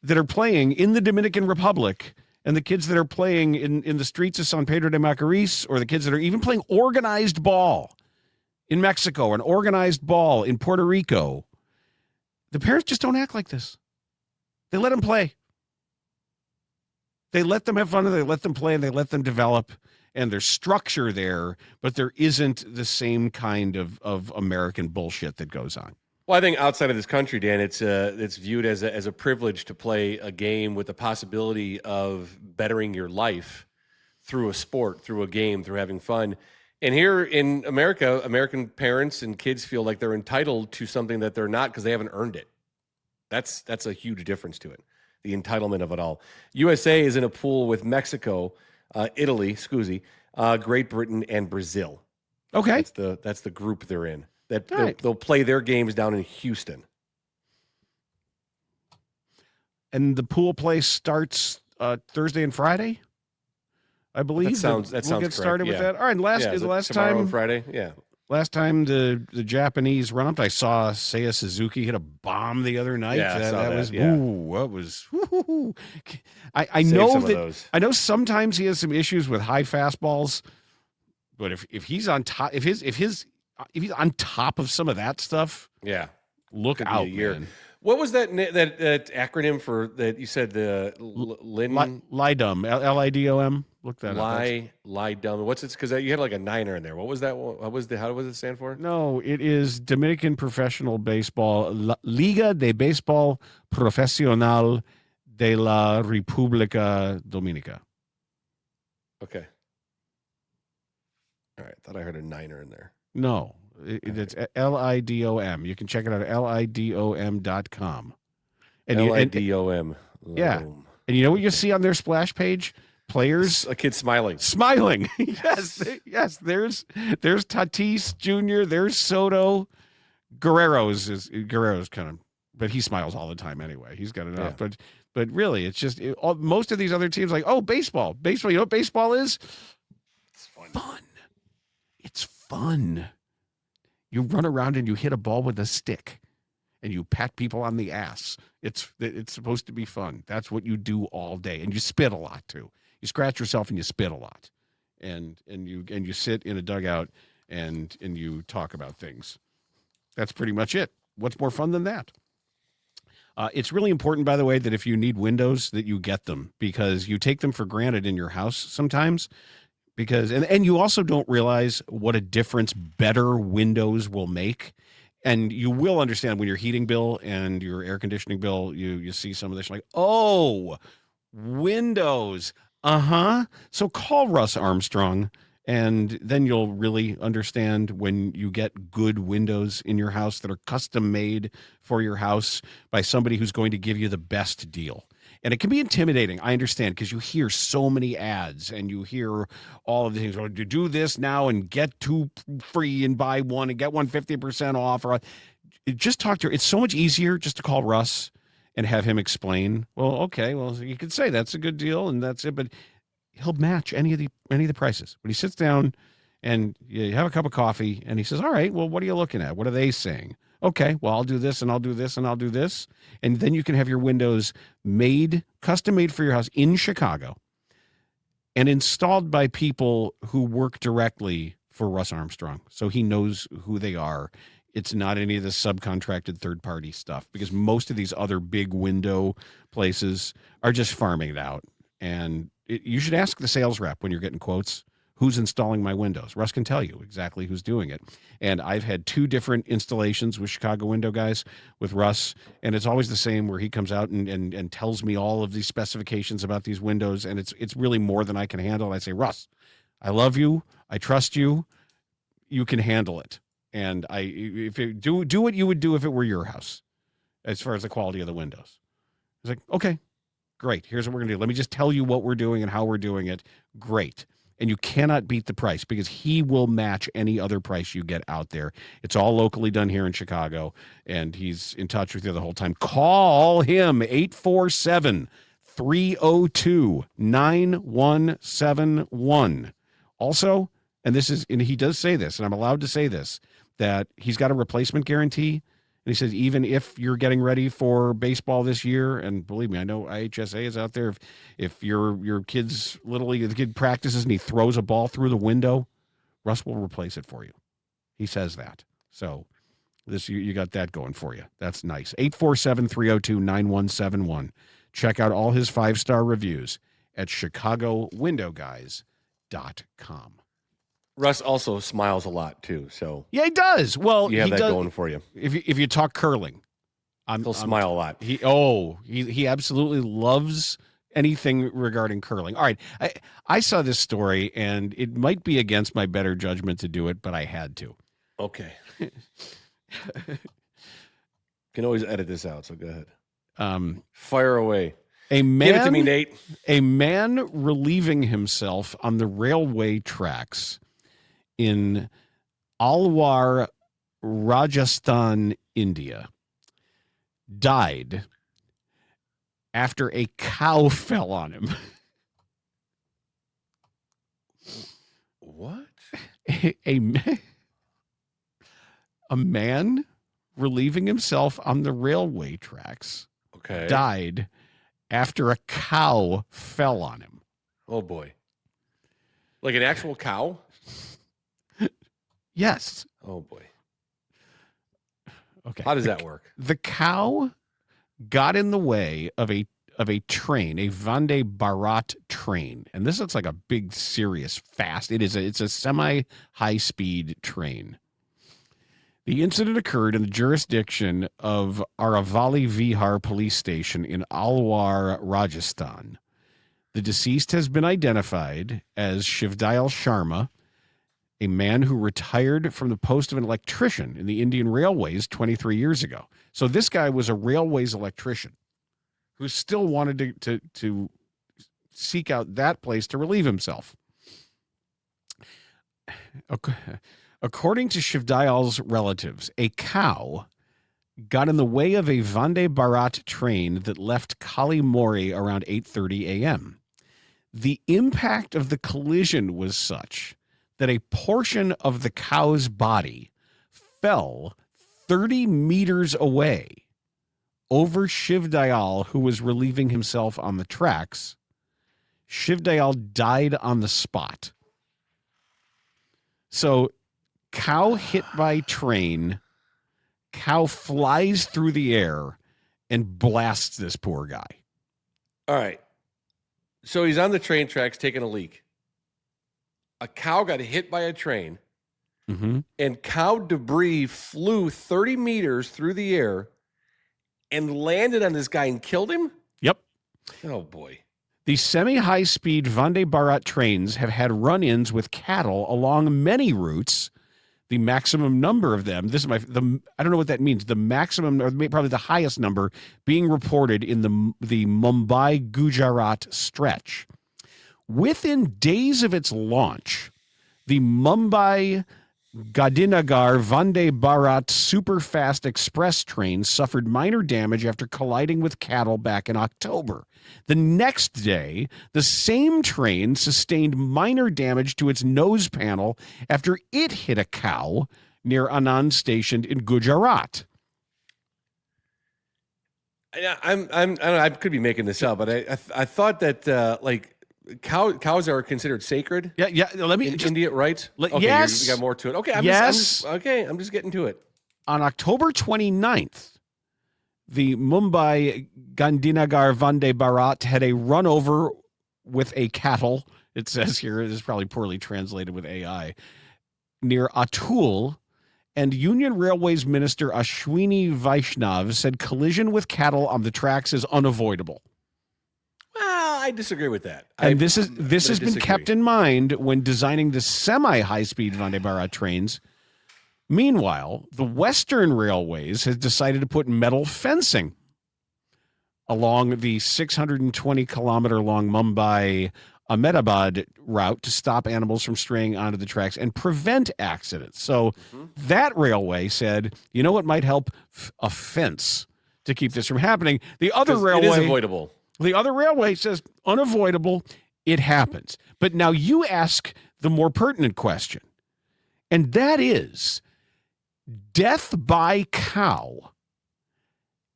that are playing in the Dominican Republic And the kids that are playing in the streets of San Pedro de Macorís, or the kids that are even playing organized ball in Mexico and organized ball in Puerto Rico, the parents just don't act like this. They let them play. They let them have fun, and they let them play, and they let them develop, and there's structure there, but there isn't the same kind of American bullshit that goes on. Well, I think outside of this country, Dan, it's viewed as a privilege to play a game with the possibility of bettering your life through a sport, through a game, through having fun. And here in America, American parents and kids feel like they're entitled to something that they're not because they haven't earned it. That's a huge difference to it, the entitlement of it all. USA is in a pool with Mexico, Italy, Great Britain, and Brazil. Okay. That's the group they're in. They'll play their games down in Houston. And the pool play starts Thursday and Friday, I believe. That sounds we'll get correct. started with that. All right. Last tomorrow time and Friday. Yeah. Last time the Japanese romped, I saw Seiya Suzuki hit a bomb the other night. Yeah, that was yeah. ooh, what was ooh. I Save know some of that those. I know sometimes he has some issues with high fastballs, but if he's on top, if he's on top of some of that stuff, Yeah. look Could be out, a year. man. What was that acronym for that you said, the Lin LIDOM, LIDOM. Look that up. LIDOM. What's it? Because you had like a niner in there. What was that? How was it stand for? No, it is Dominican Professional Baseball, Liga de Béisbol Profesional de la República Dominica. Okay. All right. Thought I heard a niner in there. No, it's LIDOM. You can check it out at lidom.com. And LIDOM. Yeah. And you know what you see on their splash page? Players, A kid smiling. yes, yes. There's Tatis Jr. There's Soto. Guerrero's kind of, but he smiles all the time anyway. He's got enough. Yeah. But really, it's just most of these other teams like, oh, baseball. You know what baseball is? It's fun. It's fun. You run around and you hit a ball with a stick, and you pat people on the ass. It's supposed to be fun. That's what you do all day, and you spit a lot too. You scratch yourself and you spit a lot, and you sit in a dugout and you talk about things. That's pretty much it. What's more fun than that? It's really important, by the way, that if you need windows, that you get them, because you take them for granted in your house sometimes. Because and you also don't realize what a difference better windows will make. And you will understand when your heating bill and your air conditioning bill, you see some of this, like, oh, windows. So call Russ Armstrong, and then you'll really understand when you get good windows in your house that are custom made for your house by somebody who's going to give you the best deal. And it can be intimidating, I understand, because you hear so many ads and you hear all of the things. Oh, you do this now and get 2 free and buy 1 and get 1 50% off. Or just talk to her. It's so much easier just to call Russ and have him explain. Well, okay, well, you could say that's a good deal and that's it, but he'll match any of the prices. But he sits down and you have a cup of coffee and he says, all right, well, what are you looking at? What are they saying? Okay, well, I'll do this and I'll do this and I'll do this. And then you can have your windows made, custom made for your house in Chicago and installed by people who work directly for Russ Armstrong. So he knows who they are. It's not any of the subcontracted third-party stuff, because most of these other big window places are just farming it out. And you should ask the sales rep when you're getting quotes, who's installing my windows. Russ can tell you exactly who's doing it. And I've had 2 different installations with Chicago window guys with Russ, and it's always the same, where he comes out and tells me all of these specifications about these windows, and it's really more than I can handle. I say, Russ, I love you. I trust you. You can handle it. And if you do what you would do if it were your house, as far as the quality of the windows. It's like, okay, great. Here's what we're going to do. Let me just tell you what we're doing and how we're doing it. Great. And you cannot beat the price, because he will match any other price you get out there. It's all locally done here in Chicago, and he's in touch with you the whole time. Call him, 847-302-9171. Also, and he does say this, and I'm allowed to say this, that he's got a replacement guarantee. And he says, even if you're getting ready for baseball this year, and believe me, I know IHSA is out there. If your kid's Little League, the kid practices and he throws a ball through the window, Russ will replace it for you. He says that. So this you got that going for you. That's nice. 847-302-9171. Check out all his 5-star reviews at ChicagoWindowGuys.com. Russ also smiles a lot too, so Yeah, he does. Well, you have he that does, going for you. If you talk curling, He'll smile a lot. He absolutely loves anything regarding curling. All right, I saw this story, and it might be against my better judgment to do it, but I had to. Okay. Can always edit this out, so go ahead. Fire away. Give it to me, Nate. A man relieving himself on the railway tracks in Alwar, Rajasthan, India, died after a cow fell on him. What? A man relieving himself on the railway tracks died after a cow fell on him. Oh, boy. Like an actual cow? Yes. Oh, boy. Okay. How does that work? The cow got in the way of a train, a Vande Bharat train. And this looks like a big, serious, fast. It's a semi-high-speed train. The incident occurred in the jurisdiction of Aravali Vihar police station in Alwar, Rajasthan. The deceased has been identified as Shivdayal Sharma, a man who retired from the post of an electrician in the Indian Railways 23 years ago. So this guy was a railways electrician who still wanted to seek out that place to relieve himself. Okay. According to Shivdayal's relatives, a cow got in the way of a Vande Bharat train that left Kali Mori around 8:30 a.m. The impact of the collision was such that a portion of the cow's body fell 30 meters away over Shivdayal, who was relieving himself on the tracks. Shivdayal died on the spot. So, cow hit by train, cow flies through the air and blasts this poor guy. All right. So he's on the train tracks taking a leak. A cow got hit by a train, and cow debris flew 30 meters through the air and landed on this guy and killed him? Yep. Oh, boy. The semi-high-speed Vande Bharat trains have had run-ins with cattle along many routes. The maximum number of them, I don't know what that means, the maximum, or probably the highest number, being reported in the Mumbai-Gujarat stretch. Within days of its launch, the Mumbai Gandhinagar Vande Bharat Superfast Express train suffered minor damage after colliding with cattle back in October. The next day, the same train sustained minor damage to its nose panel after it hit a cow near Anand Station in Gujarat. I could be making this up, but I thought that cows are considered sacred. Yeah. Let me India, right? Okay, yes. you got more to it. Okay, I'm just getting to it. On October 29th, the Mumbai Gandhinagar Vande Bharat had a run over with a cattle. It says here, it is probably poorly translated with AI, near Atul. And Union Railways Minister Ashwini Vaishnav said collision with cattle on the tracks is unavoidable. Well, I disagree with that. And this has been kept in mind when designing the semi-high-speed Vande Bharat trains. Meanwhile, the Western Railways has decided to put metal fencing along the 620-kilometer-long Mumbai-Ahmedabad route to stop animals from straying onto the tracks and prevent accidents. So that railway said, you know what might help? A fence to keep this from happening. The other railway... It is avoidable. The other railway says unavoidable. It happens. But now you ask the more pertinent question, and that is death by cow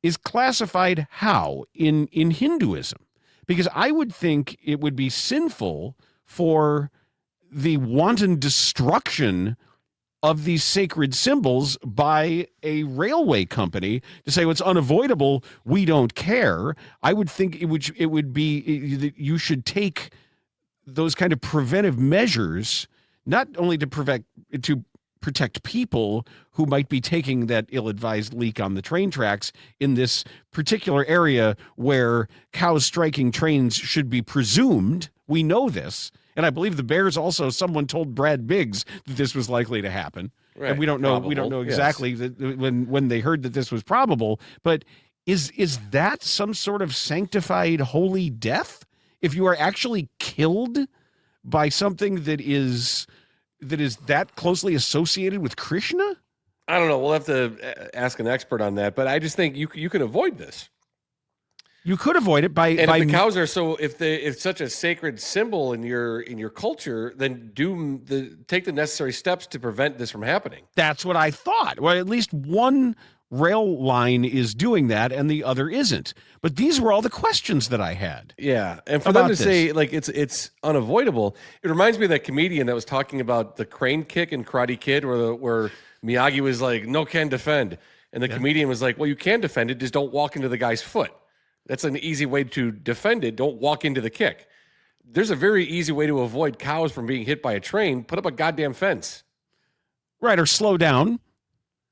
is classified how in Hinduism? Because I would think it would be sinful for the wanton destruction of these sacred symbols by a railway company to say, well, it's unavoidable, we don't care. I would think it would be that you should take those kind of preventive measures, not only to protect people who might be taking that ill-advised leak on the train tracks in this particular area where cows striking trains should be presumed. We know this. And I believe the Bears also, someone told Brad Biggs that this was likely to happen. Right. And we don't know exactly that when they heard that this was probable, but is that some sort of sanctified holy death? If you are actually killed by something that is that closely associated with Krishna? I don't know. We'll have to ask an expert on that, but I just think you can avoid this. You could avoid it by if the cows are if it's such a sacred symbol in your culture, then take the necessary steps to prevent this from happening. That's what I thought. Well, at least one rail line is doing that and the other isn't. But these were all the questions that I had. Yeah, and for them to say like it's unavoidable, it reminds me of that comedian that was talking about the crane kick in Karate Kid, where Miyagi was like, "No, can defend," and the comedian was like, "Well, you can defend it, just don't walk into the guy's foot." That's an easy way to defend it. Don't walk into the kick. There's a very easy way to avoid cows from being hit by a train. Put up a goddamn fence. Right, or slow down.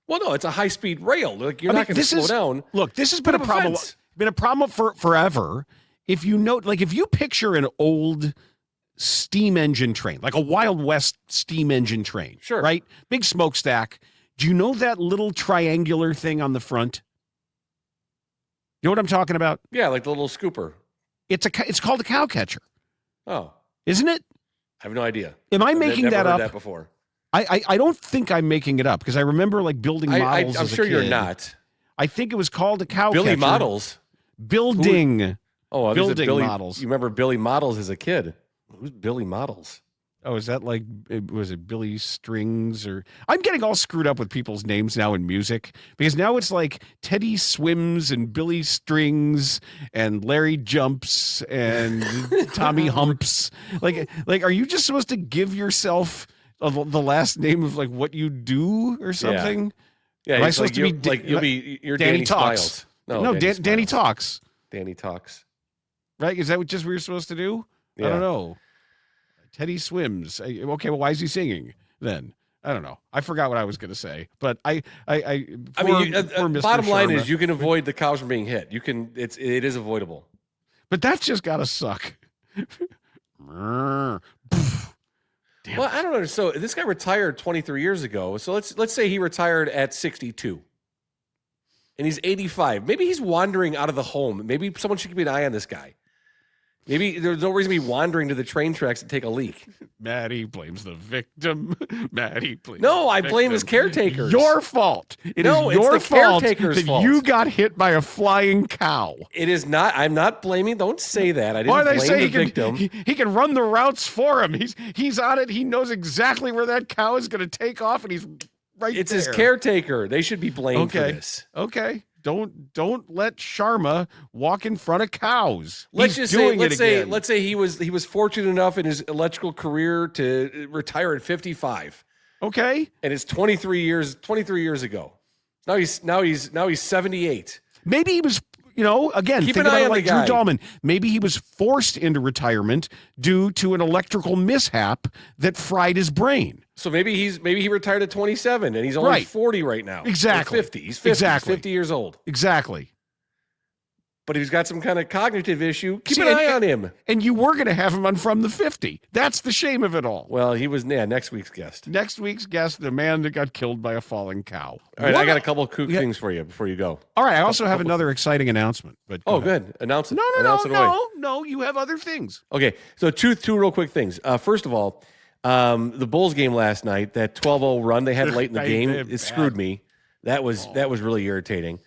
Well, no, it's a high-speed rail. Like you're not going to slow down. Look, this has been a problem. Been a problem for forever. If you note, like if you picture an old steam engine train, like a Wild West steam engine train, sure, right? Big smokestack. Do you know that little triangular thing on the front? You know what I'm talking about? Yeah, like the little scooper. It's called a cow catcher. Oh, isn't it? I have no idea. Am I making that up? That before. I don't think I'm making it up because I remember like building models. I'm sure you're not. I think it was called a cow Billy catcher. Models. Building. Building models. You remember Billy Models as a kid? Who's Billy Models? Oh, is that like, was it Billy Strings or? I'm getting all screwed up with people's names now in music because now it's like Teddy Swims and Billy Strings and Larry Jumps and Tommy Humps. Like, are you just supposed to give yourself the last name of like what you do or something? Yeah, am I supposed to be you're Danny Talks. Smiles. No, Danny Talks. Danny Talks. Right? Is that just what you're supposed to do? Yeah. I don't know. Teddy Swims. Okay, well, why is he singing then? I don't know. I forgot what I was going to say, but I mean, bottom line is you can avoid the cows from being hit. It is avoidable. But that's just got to suck. Well, I don't know. So this guy retired 23 years ago. So let's say he retired at 62. And he's 85. Maybe he's wandering out of the home. Maybe someone should keep an eye on this guy. Maybe there's no reason to be wandering to the train tracks to take a leak. Maddie blames the victim. Maddie blames I blame his caretakers. Your fault. It's your fault that you got hit by a flying cow. It is not. I'm not blaming. Don't say that. I didn't Why they blame say the victim. He can run the routes for him. He's on it. He knows exactly where that cow is going to take off, and he's right It's there. his caretaker. They should be blamed for this. Okay. Don't let Sharma walk in front of cows. Let's say he was fortunate enough in his electrical career to retire at 55. Okay. And it's 23 years ago. Now he's 78. Maybe he was, again, keep think an eye about on it like the guy. Drew Dalman. Maybe he was forced into retirement due to an electrical mishap that fried his brain. So maybe he retired at 27 and he's only 40 right now. Exactly. Or 50. He's 50. Exactly. He's 50 years old. Exactly. But he's got some kind of cognitive issue. Keep an eye on him. And you were going to have him on From the 50. That's the shame of it all. Well, he was next week's guest. Next week's guest, the man that got killed by a falling cow. All right, I got a couple of kook things for you before you go. All right, I also have another exciting announcement. But good. Announce it. No, you have other things. Okay, so two real quick things. First of all, the Bulls game last night, that 12-0 run they had late in the game, it screwed me. That was really irritating.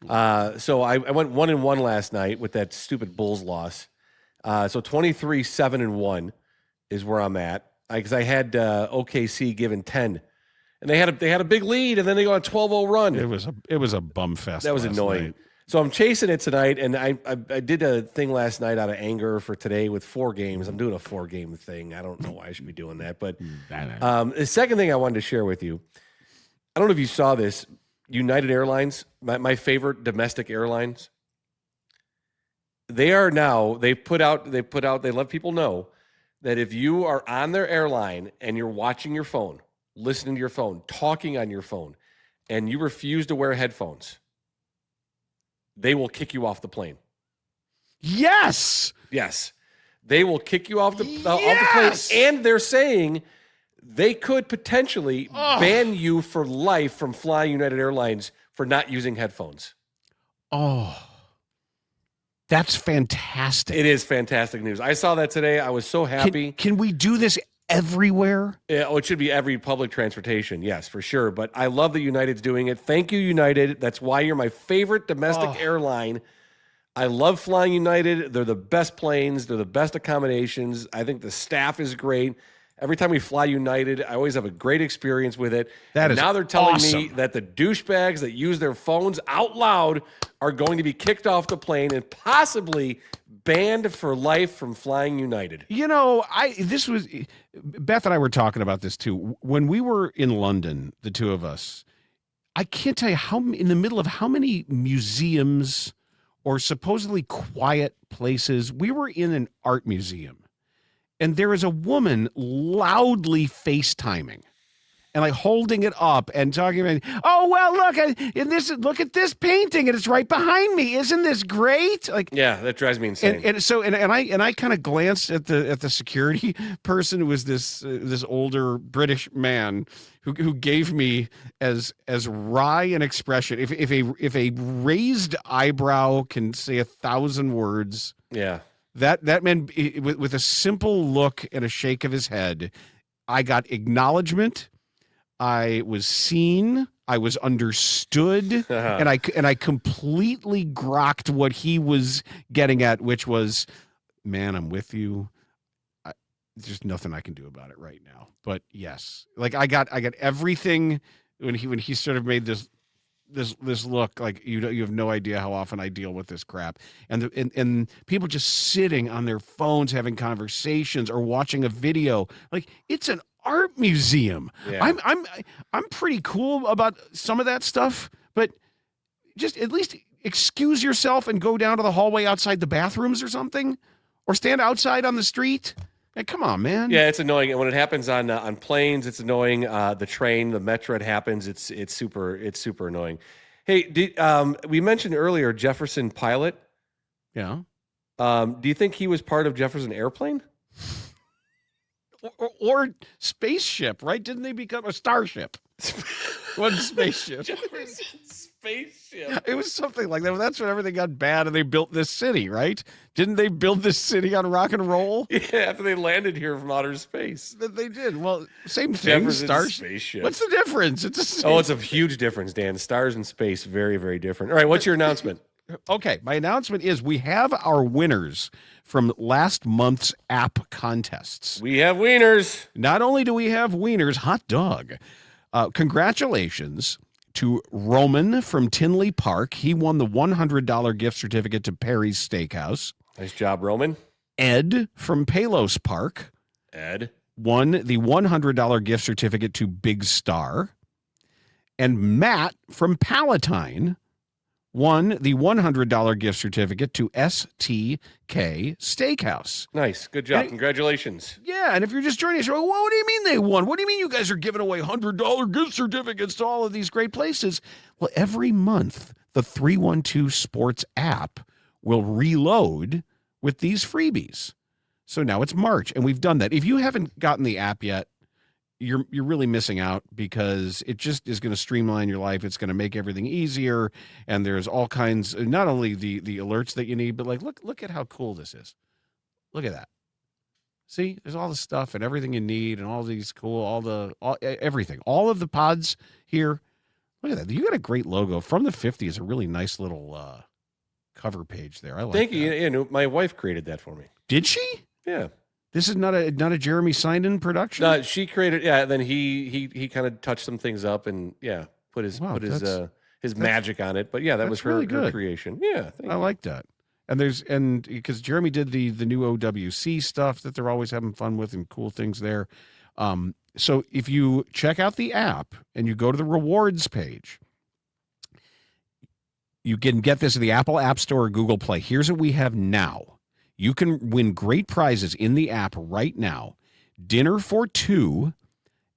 So I went 1-1 last night with that stupid Bulls loss. So 23-7-1 is where I'm at because I had OKC given 10, and they had a big lead, and then they go on a 12-0 run. It was a bum fest. That was annoying. Night. So I'm chasing it tonight, and I did a thing last night out of anger for today with 4 games. I'm doing a 4-game thing. I don't know why I should be doing that, but the second thing I wanted to share with you, I don't know if you saw this. United Airlines, my favorite domestic airlines, they let people know that if you are on their airline and you're watching your phone, listening to your phone, talking on your phone, and you refuse to wear headphones, they will kick you off the plane. Yes. Yes. They will kick you off the plane. And they're saying they could potentially ban you for life from flying United Airlines for not using headphones. Oh, that's fantastic. It is fantastic news. I saw that today. I was so happy. Can we do this everywhere? Yeah, it should be every public transportation. Yes, for sure. But I love that United's doing it. Thank you, United. That's why you're my favorite domestic airline. I love flying United. They're the best planes. They're the best accommodations. I think the staff is great. Every time we fly United, I always have a great experience with it. Now they're telling me that the douchebags that use their phones out loud are going to be kicked off the plane and possibly banned for life from flying United. You know, Beth and I were talking about this too. When we were in London, the two of us, I can't tell you in the middle of how many museums or supposedly quiet places. We were in an art museum. And there is a woman loudly FaceTiming and like holding it up and talking about, oh, well, look at this painting and it's right behind me. Isn't this great? Like, yeah, that drives me insane. And I kind of glanced at the security person who was this older British man who gave me as wry an expression. If a raised eyebrow can say 1,000 words. Yeah. That man, with a simple look and a shake of his head, I got acknowledgement. I was seen. I was understood, and I completely grokked what he was getting at, which was, man, I'm with you. There's nothing I can do about it right now. But yes, like I got everything when he sort of made this look like you have no idea how often I deal with this crap, and people just sitting on their phones having conversations or watching a video. Like, it's an art museum. Yeah. I'm pretty cool about some of that stuff, but just at least excuse yourself and go down to the hallway outside the bathrooms or something, or stand outside on the street. Hey, come on, man. Yeah, it's annoying. And when it happens on planes, it's annoying. The train, the metro, it happens. It's super annoying. Hey, we mentioned earlier Jefferson Pilot. Yeah. Do you think he was part of Jefferson Airplane? Or spaceship, right? Didn't they become a starship? One spaceship. Jefferson Spaceship. It was something like that. Well, that's when everything got bad and they built this city, right? Didn't they build this city on rock and roll? Yeah, after they landed here from outer space. They did. Well, same thing. Jefferson Spaceship. What's the difference? It's a huge difference, Dan. Stars and space, very, very different. All right, what's your announcement? Okay, my announcement is we have our winners from last month's app contests. We have wieners. Not only do we have wieners, hot dog. Congratulations to Roman from Tinley Park. He won the $100 gift certificate to Perry's Steakhouse. Nice job, Roman. Ed from Palos Park. Ed won the $100 gift certificate to Big Star. And Matt from Palatine won the $100 gift certificate to STK Steakhouse. Nice. Good job. Congratulations. Yeah, and if you're just joining us, well, what do you mean they won? What do you mean you guys are giving away $100 gift certificates to all of these great places? Well, every month, the 312 Sports app will reload with these freebies. So now it's March, and we've done that. If you haven't gotten the app yet, you're really missing out, because it just is going to streamline your life. It's going to make everything easier, and there's all kinds, not only the alerts that you need, but like look at how cool this is. Look at that. See, there's all the stuff and everything you need, and all these cool, everything, all of the pods here. Look at that. You got a great logo from the 50s. A really nice little cover page there. I like. Thank you. Yeah, my wife created that for me. Did she? Yeah. This is not a Jeremy Sinden production. No, she created. Yeah, then he kind of touched some things up and put his his magic on it. But yeah, that was her, really her good. creation. Yeah, I like that. And because Jeremy did the new OWC stuff that they're always having fun with and cool things there. So if you check out the app and you go to the rewards page, you can get this at the Apple App Store or Google Play. Here's what we have now. You can win great prizes in the app right now. Dinner for 2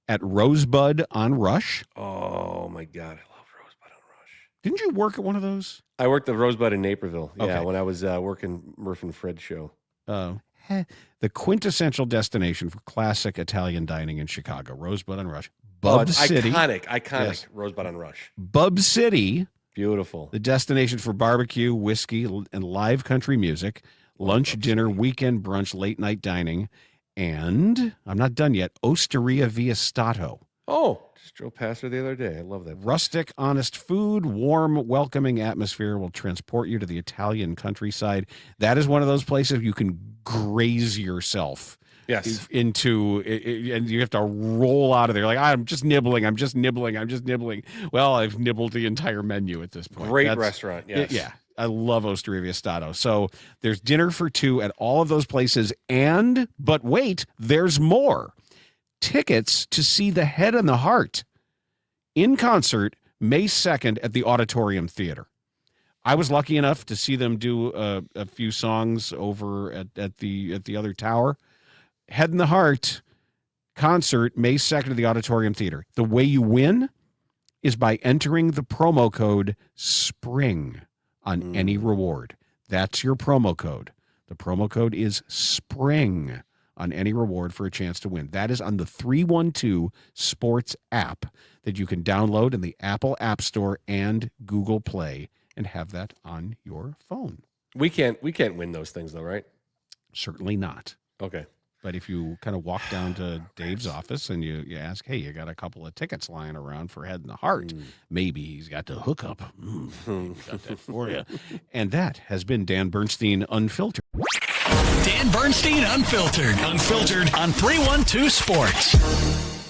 at Rosebud on Rush. Oh my God, I love Rosebud on Rush. Didn't you work at one of those? I worked at Rosebud in Naperville. Yeah, Okay. when I was working Murph and Fred's show. The quintessential destination for classic Italian dining in Chicago. Rosebud on Rush. Bub City. Iconic Yes. Rosebud on Rush. Bub City. Beautiful. The destination for barbecue, whiskey, and live country music. Lunch, dinner, weekend brunch, late night dining. And I'm not done yet. Osteria Via Stato. Oh, just drove past her the other day. I love that place. Rustic, honest food, warm, welcoming atmosphere will transport you to the Italian countryside. That is one of those places you can graze yourself into, and you have to roll out of there like, I'm just nibbling. Well, I've nibbled the entire menu at this point. Great restaurant, yes. Yeah, I love Osteria Via Stato. So there's dinner for 2 at all of those places. But wait, there's more. Tickets to see The Head and the Heart in concert May 2nd at the Auditorium Theater. I was lucky enough to see them do a few songs over at the other tower. Head and the Heart concert May 2nd at the Auditorium Theater. The way you win is by entering the promo code SPRING on any reward. That's your promo code. The promo code is SPRING on any reward for a chance to win. That is on the 312 Sports app that you can download in the Apple App Store and Google Play and have that on your phone. We can't win those things though, right? Certainly not. Okay. But if you kind of walk down to Dave's office and you ask, hey, you got a couple of tickets lying around for Head and the Heart, maybe he's got the hookup. Got that for you. And that has been Dan Bernstein Unfiltered. Dan Bernstein Unfiltered. Unfiltered on 312 Sports.